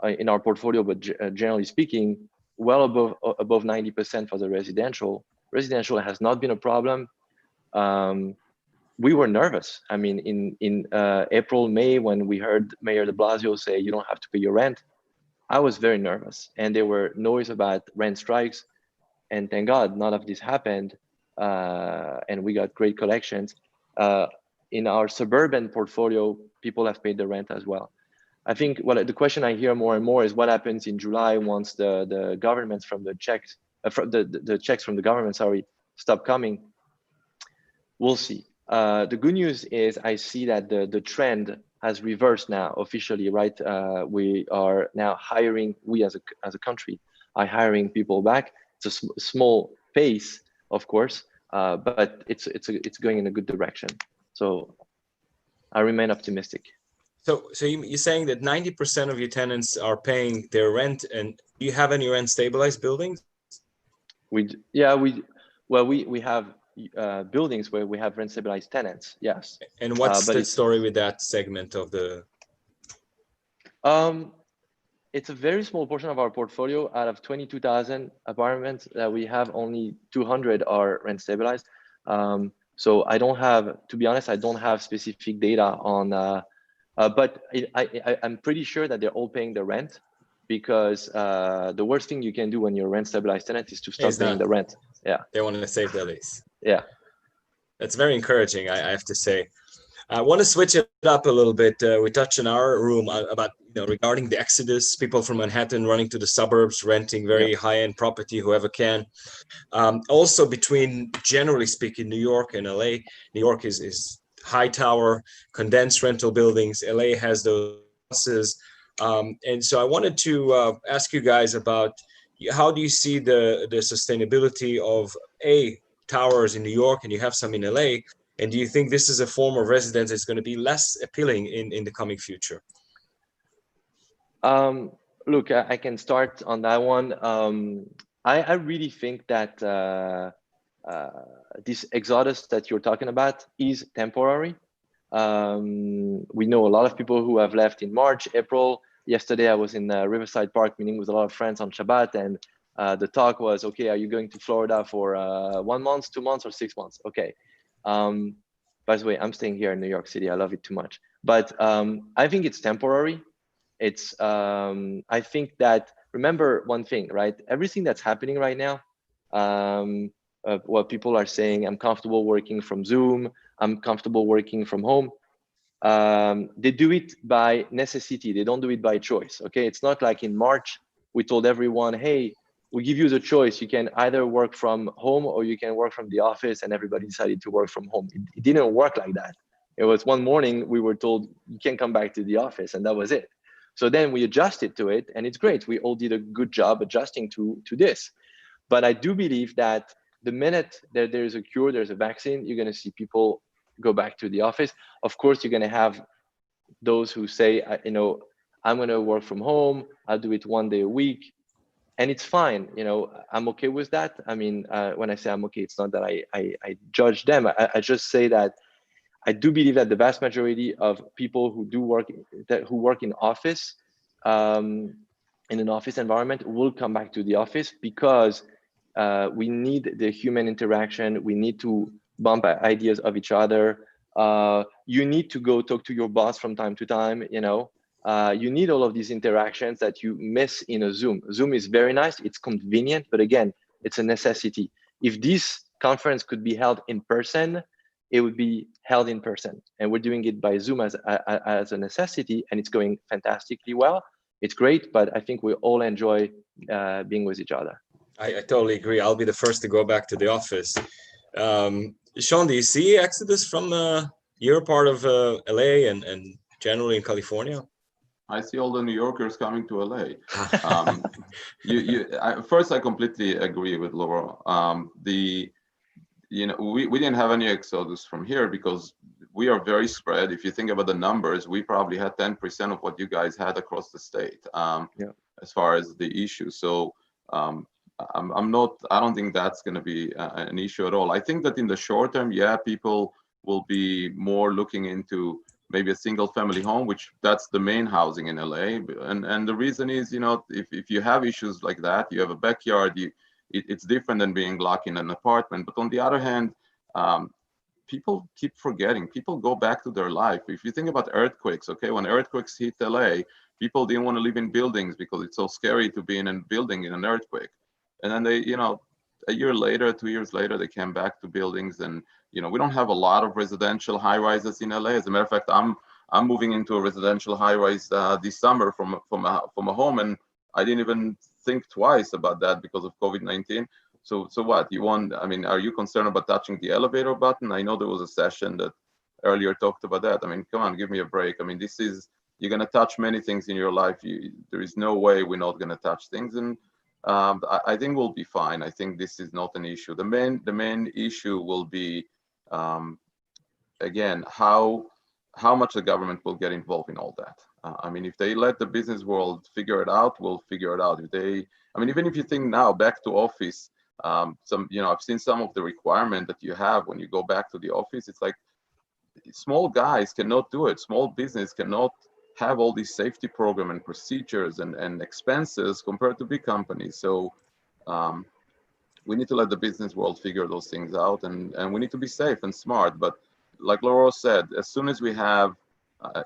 in our portfolio, but generally speaking, well above 90% for the residential. Residential has not been a problem. We were nervous. I mean, in April, May, when we heard Mayor de Blasio say, you don't have to pay your rent, I was very nervous. And there were noise about rent strikes. And thank God, none of this happened. And we got great collections. In our suburban portfolio, people have paid the rent as well. I think the question I hear more and more is what happens in July once the governments from the checks, the checks from the government, stop coming. We'll see. The good news is I see that the trend has reversed now officially, right? We are now hiring, we as a country are hiring people back. It's a small pace, of course, but it's going in a good direction. So I remain optimistic. So you're saying that 90% of your tenants are paying their rent, and do you have any rent stabilized buildings? We have buildings where we have rent stabilized tenants. Yes. And what's the story with that segment of the? It's a very small portion of our portfolio. Out of 22,000 apartments that we have, only 200 are rent stabilized. So I don't have, to be honest, I don't have specific data on, but I'm pretty sure that they're all paying the rent, because the worst thing you can do when you're a rent stabilized tenant is to stop paying the rent. Yeah. They want to save their lease. Yeah. That's very encouraging, I have to say. I want to switch it up a little bit. We touched in our room about, regarding the exodus, people from Manhattan running to the suburbs, renting very high-end property, whoever can. Also between, generally speaking, New York and LA. New York is high tower, condensed rental buildings. LA has those houses. And so I wanted to ask you guys about how do you see the sustainability of towers in New York, and you have some in LA, and do you think this is a form of residence that's going to be less appealing in the coming future? Look, I can start on that one. I really think that this exodus that you're talking about is temporary. We know a lot of people who have left in March, April. Yesterday, I was in Riverside Park meeting with a lot of friends on Shabbat, and the talk was, okay, are you going to Florida for 1 month, 2 months, or 6 months? Okay. By the way, I'm staying here in New York City. I love it too much. But I think it's temporary. It's, I think that, remember one thing, right? Everything that's happening right now, what people are saying, I'm comfortable working from Zoom, I'm comfortable working from home. They do it by necessity. They don't do it by choice. Okay. It's not like in March, we told everyone, hey, we give you the choice. You can either work from home or you can work from the office, and everybody decided to work from home. It didn't work like that. It was one morning we were told you can't come back to the office, and that was it. So then we adjusted to it, and it's great. We all did a good job adjusting to this. But I do believe that the minute that there's a cure, there's a vaccine, you're going to see people go back to the office. Of course, you're going to have those who say, I'm going to work from home. I'll do it 1 day a week. And it's fine. I'm okay with that. I mean, when I say I'm okay, it's not that I judge them. I just say that I do believe that the vast majority of people who work in office, in an office environment, will come back to the office, because we need the human interaction. We need to bump ideas of each other. You need to go talk to your boss from time to time. You need all of these interactions that you miss in a Zoom. Zoom is very nice. It's convenient, but again, it's a necessity. If this conference could be held in person, it would be held in person. And we're doing it by Zoom as a necessity, and it's going fantastically well. It's great, but I think we all enjoy being with each other. I totally agree. I'll be the first to go back to the office. Shawn, do you see exodus from your part of LA and generally in California? I see all the New Yorkers coming to LA. First, I completely agree with Laura. We didn't have any exodus from here because we are very spread. If you think about the numbers, we probably had 10% of what you guys had across the state, as far as the issue. So I don't think that's going to be an issue at all. I think that in the short term, yeah, people will be more looking into maybe a single family home, which that's the main housing in LA. And the reason is, you know, if you have issues like that, you have a backyard, it's different than being locked in an apartment. But on the other hand, people keep forgetting. People go back to their life. If you think about earthquakes, okay, when earthquakes hit LA, people didn't want to live in buildings because it's so scary to be in a building in an earthquake. And then they, you know, a year later, 2 years later, they came back to buildings. And, you know, we don't have a lot of residential high rises in LA. As a matter of fact, I'm moving into a residential high rise this summer from a home, and I didn't even think twice about that because of COVID-19. So what you want? I mean, are you concerned about touching the elevator button? I know there was a session that earlier talked about that. I mean, come on, give me a break. I mean, this is, you're going to touch many things in your life. There is no way we're not going to touch things. And I think we'll be fine. I think this is not an issue. The main issue will be, again, how much the government will get involved in all that. I mean, if they let the business world figure it out, we'll figure it out. If they, I mean, even if you think now back to office, you know, I've seen some of the requirement that you have when you go back to the office. It's like small guys cannot do it. Small business cannot have all these safety program and procedures and expenses compared to big companies. So we need to let the business world figure those things out, and we need to be safe and smart. But like Laura said, as soon as we have,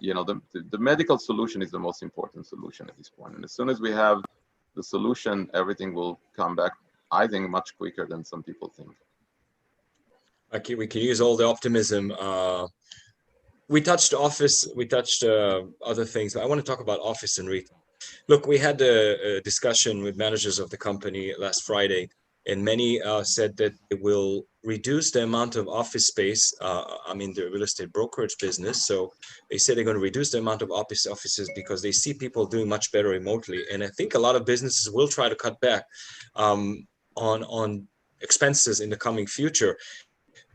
you know, the medical solution is the most important solution at this point. And as soon as we have the solution, everything will come back, I think, much quicker than some people think. Okay, we can use all the optimism. We touched office, we touched other things, but I want to talk about office and retail. Look, we had a discussion with managers of the company last Friday, and many said that it will reduce the amount of office space. I'm in the real estate brokerage business, so they said they're going to reduce the amount of offices because they see people doing much better remotely. And I think a lot of businesses will try to cut back on expenses in the coming future.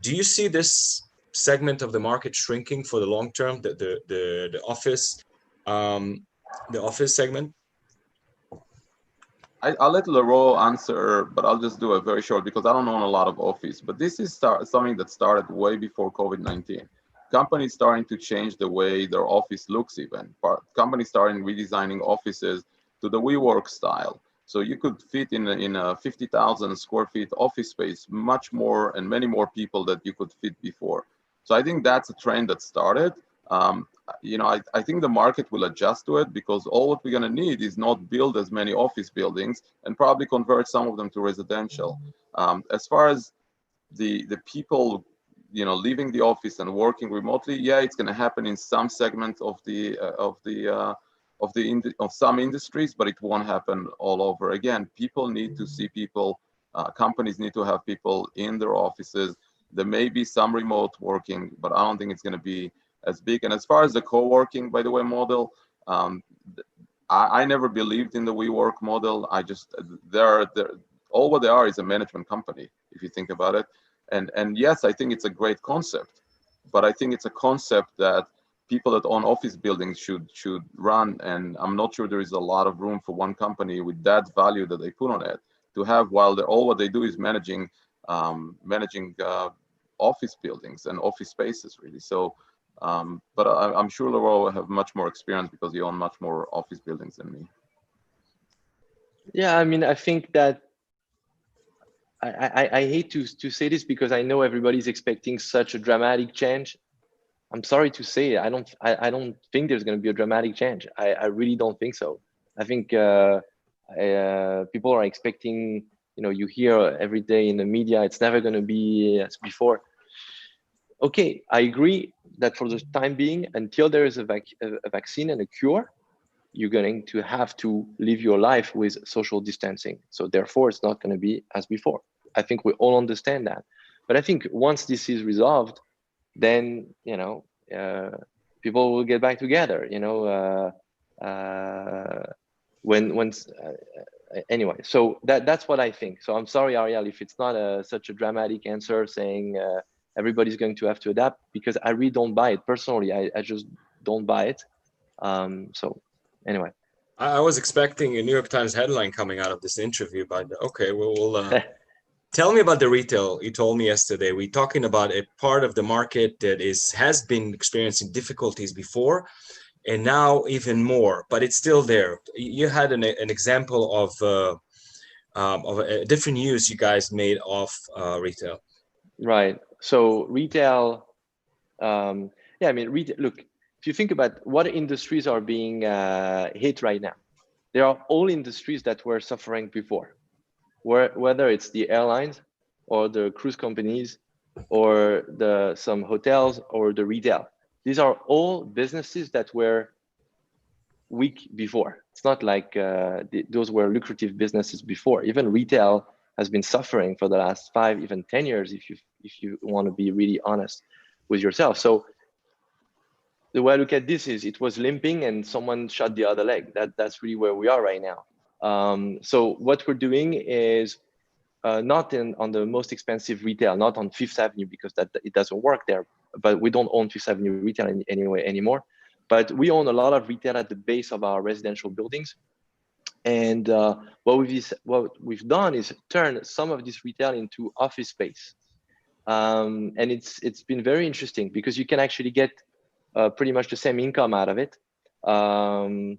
Do you see this segment of the market shrinking for the long term, the office segment? I'll let Leroy answer, but I'll just do a very short because I don't own a lot of office. But this is something that started way before COVID-19. Companies starting to change the way their office looks even. Companies starting redesigning offices to the WeWork style. So you could fit in a 50,000 square feet office space much more and many more people that you could fit before. So I think that's a trend that started. You know, I think the market will adjust to it because all what we're going to need is not build as many office buildings and probably convert some of them to residential. As far as the people, you know, leaving the office and working remotely, yeah, it's going to happen in some segments of some industries, but it won't happen all over. Again, people need to see people. Companies need to have people in their offices. There may be some remote working, but I don't think it's going to be as big. And as far as the co-working, by the way, model, I never believed in the WeWork model. I just, all what they are is a management company, if you think about it. And yes, I think it's a great concept, but I think it's a concept that people that own office buildings should run. And I'm not sure there is a lot of room for one company with that value that they put on it to have, while all what they do is managing office buildings and office spaces, really. So, but I'm sure Leroy will have much more experience because he owns much more office buildings than me. Yeah, I mean, I think that I hate to say this because I know everybody's expecting such a dramatic change. I'm sorry to say, I don't think there's going to be a dramatic change. I really don't think so. I think people are expecting, you know, you hear every day in the media, it's never going to be as before. Okay, I agree that for the time being, until there is a vaccine and a cure, you're going to have to live your life with social distancing. So therefore, it's not going to be as before. I think we all understand that. But I think once this is resolved, then, you know, people will get back together, you know, anyway, so that's what I think. So I'm sorry, Eyal, if it's not such a dramatic answer saying everybody's going to have to adapt, because I really don't buy it personally. I just don't buy it. So anyway. I was expecting a New York Times headline coming out of this interview, but okay, we'll tell me about the retail. You told me yesterday, we're talking about a part of the market that has been experiencing difficulties before, and now even more, but it's still there. You had an example of a different use you guys made of retail. Right. So retail, yeah, I mean, retail, look, if you think about what industries are being hit right now, there are all industries that were suffering before, whether it's the airlines or the cruise companies or some hotels or the retail. These are all businesses that were weak before. It's not like those were lucrative businesses before. Even retail has been suffering for the last 5, even 10 years, if you want to be really honest with yourself. So the way I look at this is it was limping and someone shot the other leg. That's really where we are right now. So what we're doing is not on the most expensive retail, not on Fifth Avenue, because it doesn't work there. But we don't own Fifth Avenue retail anymore. But we own a lot of retail at the base of our residential buildings. And what we've done is turn some of this retail into office space. And it's been very interesting because you can actually get pretty much the same income out of it. And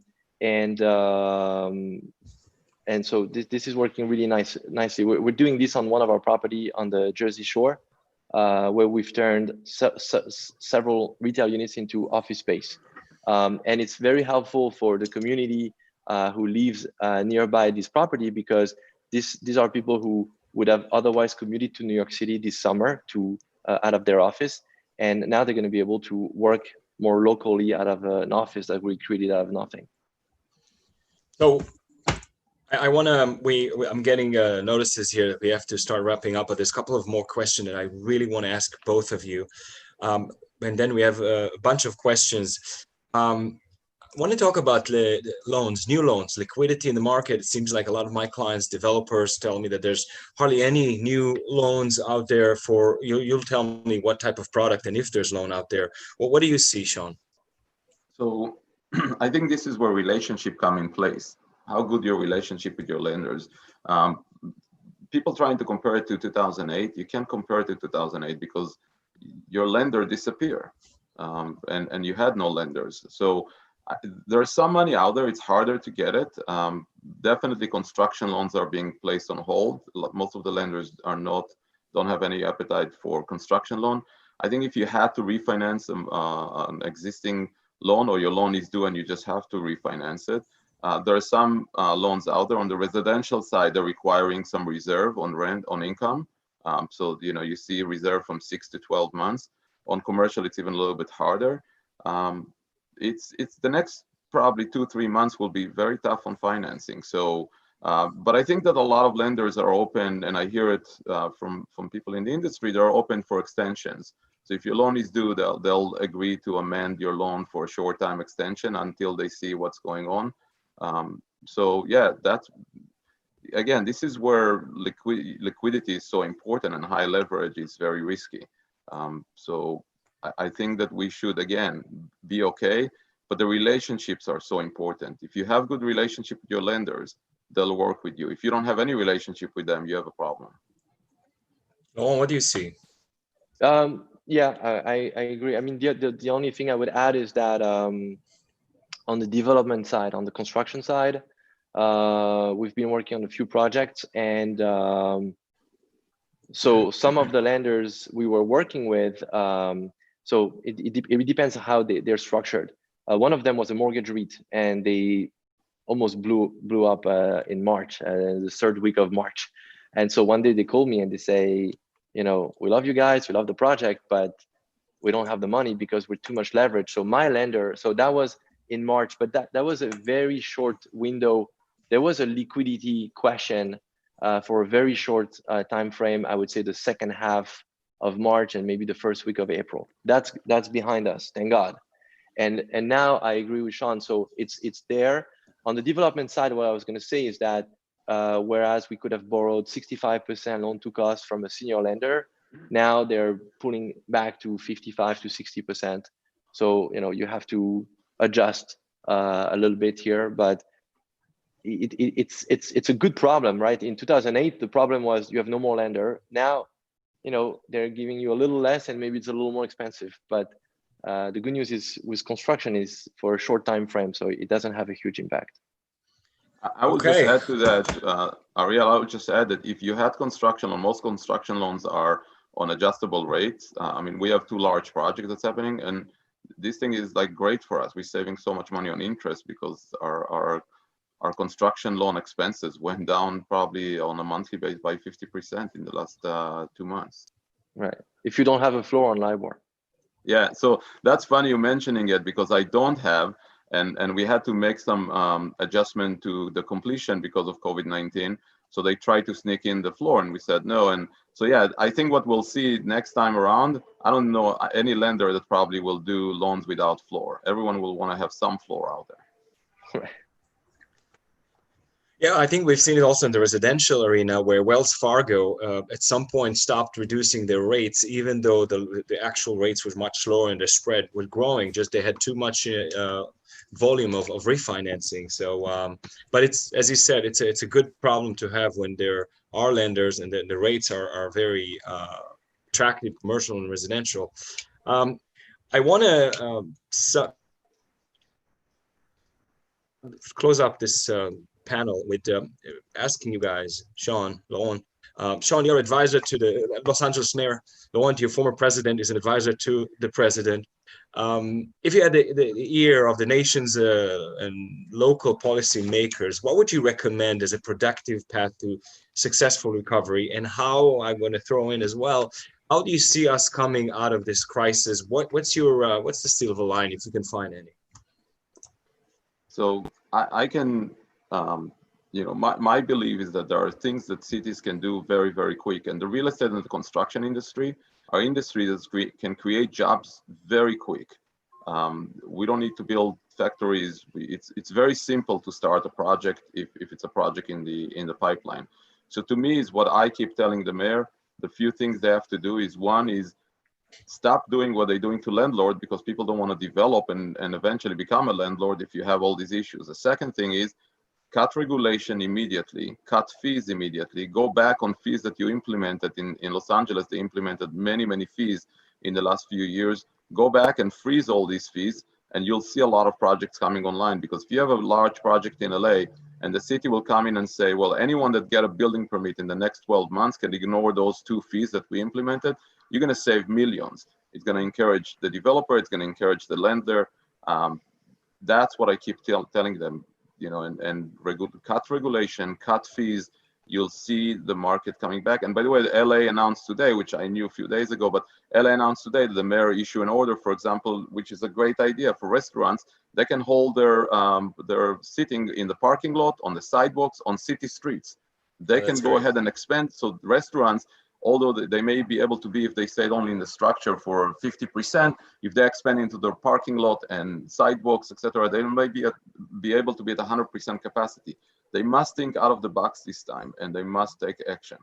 so this is working really nicely. We're doing this on one of our property on the Jersey Shore, where we've turned several retail units into office space. And it's very helpful for the community who lives nearby this property, because these are people who would have otherwise commuted to New York City this summer out of their office. And now they're going to be able to work more locally out of an office that we created out of nothing. So I want to, I'm getting notices here that we have to start wrapping up, but there's a couple of more questions that I really want to ask both of you. And then we have a bunch of questions. I want to talk about loans, new loans, liquidity in the market. It seems like a lot of my clients, developers, tell me that there's hardly any new loans out there for, you'll tell me what type of product and if there's loan out there. Well, what do you see, Shawn? So I think this is where relationship come in place. How good your relationship with your lenders. People trying to compare it to 2008, you can't compare it to 2008 because your lender disappeared and you had no lenders. So there's some money out there, it's harder to get it. Definitely construction loans are being placed on hold. Most of the lenders don't have any appetite for construction loan. I think if you had to refinance an existing loan or your loan is due and you just have to refinance it, there are some loans out there on the residential side. They're requiring some reserve on rent, on income. So you see reserve from 6 to 12 months. On commercial, it's even a little bit harder. It's the next probably 2-3 months will be very tough on financing. So, but I think that a lot of lenders are open, and I hear it from people in the industry. They're open for extensions. So if your loan is due, they'll agree to amend your loan for a short time extension until they see what's going on. So yeah, again, this is where liquidity is so important, and high leverage is very risky. So I think that we should, again, be okay, but the relationships are so important. If you have good relationship with your lenders, they'll work with you. If you don't have any relationship with them, you have a problem. Oh, what do you see? Yeah, I agree. I mean, the only thing I would add is that on the development side, on the construction side, we've been working on a few projects, and so some of the lenders we were working with, so it depends on how they're structured. One of them was a mortgage REIT, and they almost blew up in March, the third week of March. And so one day they called me and they say, we love you guys, we love the project, but we don't have the money because we're too much leverage. So my lender, so that was in March, but that was a very short window. There was a liquidity question for a very short time frame. I would say the second half of March and maybe the first week of April. That's behind us, thank God. And now I agree with Shawn. So it's there. On the development side, what I was going to say is that whereas we could have borrowed 65% loan to cost from a senior lender, Now they're pulling back to 55 to 60%. So, you have to adjust a little bit here, but it's a good problem, right? In 2008, the problem was you have no more lender. Now, they're giving you a little less and maybe it's a little more expensive, but the good news is with construction is for a short time frame, so it doesn't have a huge impact. I would just add to that, Eyal, I would just add that if you had construction loan, most construction loans are on adjustable rates. I mean, we have 2 large projects that's happening, and this thing is like great for us. We're saving so much money on interest because our construction loan expenses went down probably on a monthly basis by 50% in the last 2 months. Right. If you don't have a floor on LIBOR. Yeah, so that's funny you mentioning it because I don't have, and we had to make some adjustment to the completion because of COVID-19. So they tried to sneak in the floor and we said no. And so, yeah, I think what we'll see next time around, I don't know any lender that probably will do loans without floor. Everyone will want to have some floor out there. Right. Yeah, I think we've seen it also in the residential arena where Wells Fargo at some point stopped reducing their rates, even though the actual rates were much lower and the spread was growing. Just they had too much volume of refinancing. So, but it's, as you said, it's a good problem to have when there are lenders and the rates are very attractive, commercial and residential. I want to close up this panel with asking you guys, Shawn, Laurent. Shawn, you're advisor to the Los Angeles mayor. Laurent, your former president, is an advisor to the president. If you had the ear of the nation's and local policy makers, what would you recommend as a productive path to successful recovery? And how, I'm going to throw in as well, how do you see us coming out of this crisis? What's the silver line, if you can find any? So I can, my belief is that there are things that cities can do very, very quick. And the real estate and the construction industry are industries that can create jobs very quick. We don't need to build factories. It's very simple to start a project if it's a project in the pipeline. So to me, is what I keep telling the mayor, the few things they have to do is, one is stop doing what they're doing to landlord, because people don't want to develop and eventually become a landlord if you have all these issues. The second thing is cut regulation immediately, cut fees immediately, go back on fees that you implemented in Los Angeles. They implemented many, many fees in the last few years. Go back and freeze all these fees and you'll see a lot of projects coming online, because if you have a large project in LA and the city will come in and say, well, anyone that get a building permit in the next 12 months can ignore those 2 fees that we implemented, you're going to save millions. It's going to encourage the developer. It's going to encourage the lender. That's what I keep telling them, and cut regulation, cut fees. You'll see the market coming back. And by the way, the LA announced today, which I knew a few days ago, but LA announced today that the mayor issue an order, for example, which is a great idea for restaurants. They can hold their sitting in the parking lot, on the sidewalks, on city streets. They can go ahead and expand. So restaurants, although they may be able to be, if they stayed only in the structure for 50%, if they expand into their parking lot and sidewalks, etc., they may be able to be at 100% capacity. They must think out of the box this time, and they must take action.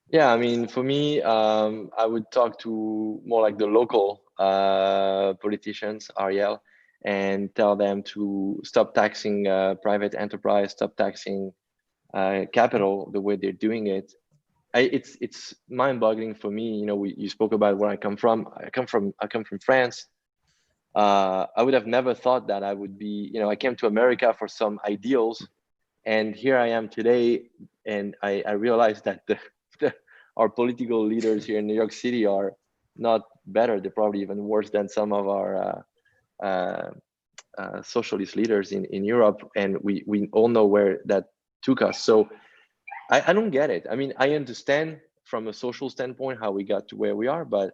Yeah, I mean, for me, I would talk to more like the local politicians, Eyal, and tell them to stop taxing private enterprise, stop taxing capital the way they're doing it. It's mind-boggling for me. You spoke about where I come from. I come from France. I would have never thought that I would be. I came to America for some ideals, and here I am today. And I realized that our political leaders here in New York City are not better. They're probably even worse than some of our socialist leaders in Europe. And we all know where that took us. So I don't get it. I mean, I understand from a social standpoint how we got to where we are, but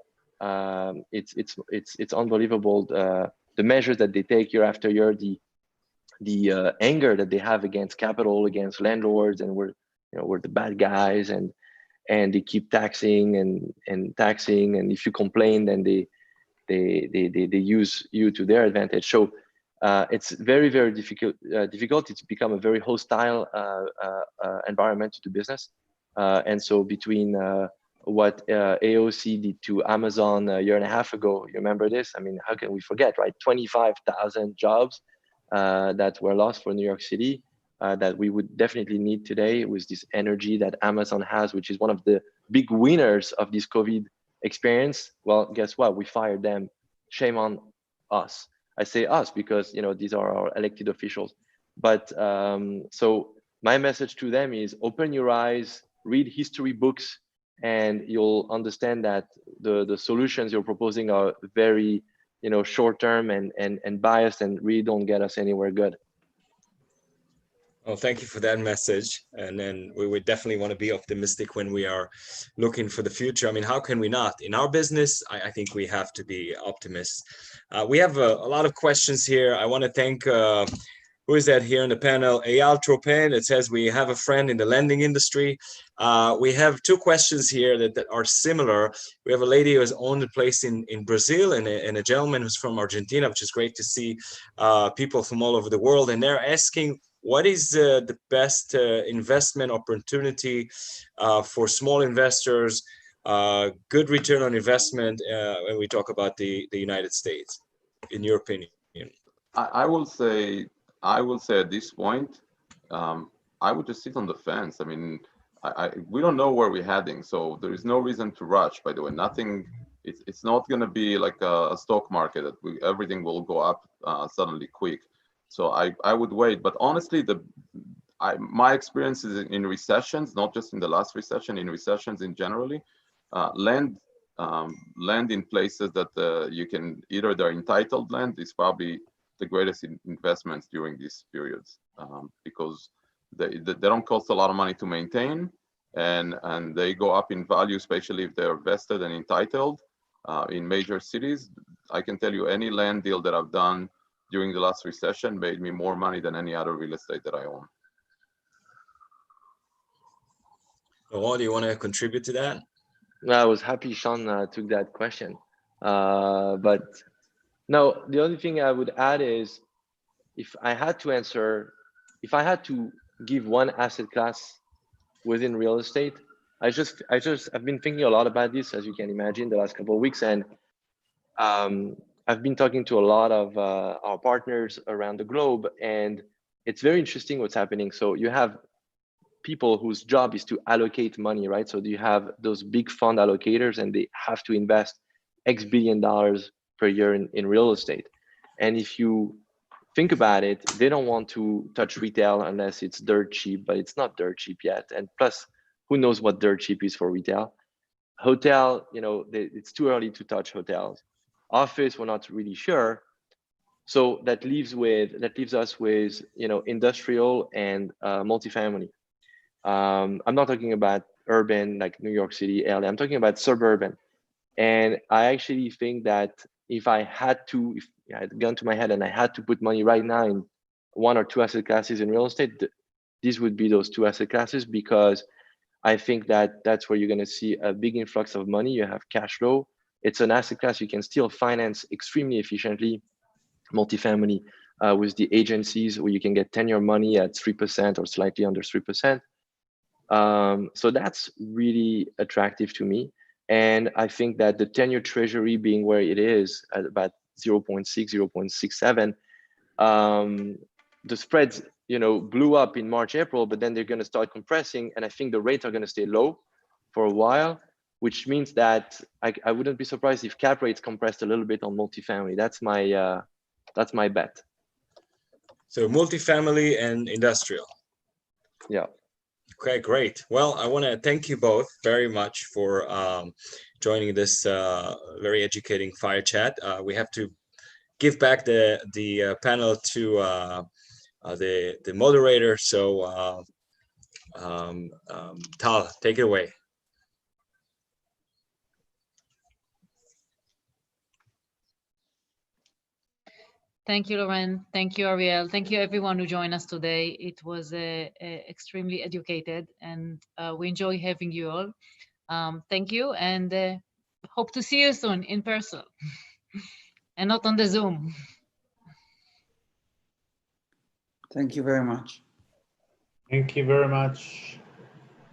it's unbelievable the measures that they take year after year, the anger that they have against capital, against landlords, and we're the bad guys, and they keep taxing and taxing, and if you complain, then they use you to their advantage. So it's very, very difficult. It's become a very hostile environment to do business. And so between what AOC did to Amazon a year and a half ago, you remember this? I mean, how can we forget, right? 25,000 jobs that were lost for New York City that we would definitely need today with this energy that Amazon has, which is one of the big winners of this COVID experience. Well, guess what? We fired them. Shame on us. I say us because, you know, these are our elected officials. But so my message to them is open your eyes, read history books, and you'll understand that the solutions you're proposing are very, you know, short-term and biased and really don't get us anywhere good. Well, thank you for that message. And then we would definitely want to be optimistic when we are looking for the future. I mean, how can we not? In our business, I think we have to be optimists. We have a lot of questions here. I want to thank, who is that here in the panel? Eyal Tropin. It says we have a friend in the lending industry. We have two questions here that are similar. We have a lady who has owned a place in Brazil and a gentleman who's from Argentina, which is great to see people from all over the world. And they're asking, what is the best investment opportunity for small investors, good return on investment when we talk about the United States, in your opinion? I will say at this point, I would just sit on the fence. I mean, we don't know where we're heading, so there is no reason to rush. By the way, nothing. It's not going to be like a stock market that everything will go up suddenly quick. So I would wait. But honestly, my experience is in recessions, not just in the last recession, in recessions in generally, land in places that you can either they're entitled land is probably the greatest investments during these periods because they don't cost a lot of money to maintain and they go up in value, especially if they're vested and entitled in major cities. I can tell you any land deal that I've done during the last recession made me more money than any other real estate that I own. Laurent, do you want to contribute to that? No, I was happy Shawn took that question. But no, the only thing I would add is if I had to give one asset class within real estate, I've been thinking a lot about this, as you can imagine, the last couple of weeks. And I've been talking to a lot of our partners around the globe, and it's very interesting what's happening. So you have people whose job is to allocate money, right? So you have those big fund allocators, and they have to invest X billion dollars per year in real estate. And if you think about it, they don't want to touch retail unless it's dirt cheap, but it's not dirt cheap yet. And plus, who knows what dirt cheap is for retail? Hotel, you know, it's too early to touch hotels. Office, we're not really sure. So that leaves us with, you know, industrial and multifamily. I'm not talking about urban like New York City, LA. I'm talking about suburban. And I actually think that if I had a gun to my head and I had to put money right now in one or two asset classes in real estate, these would be those two asset classes, because I think that that's where you're going to see a big influx of money. You have cash flow. It's an asset class you can still finance extremely efficiently. Multifamily with the agencies where you can get 10-year money at 3% or slightly under 3%. So that's really attractive to me. And I think that the 10-year treasury being where it is at about 0.6, 0.67, the spreads, you know, blew up in March, April, but then they're going to start compressing. And I think the rates are going to stay low for a while, which means that I wouldn't be surprised if cap rates compressed a little bit on multifamily. That's my bet. So multifamily and industrial. Yeah. Okay, great. Well, I want to thank you both very much for joining this very educating fire chat. We have to give back the panel to the moderator. So Tal, take it away. Thank you, Lauren. Thank you, Ariel. Thank you, everyone who joined us today. It was extremely educated, and we enjoy having you all. Thank you, and hope to see you soon in person and not on the Zoom. Thank you very much. Thank you very much.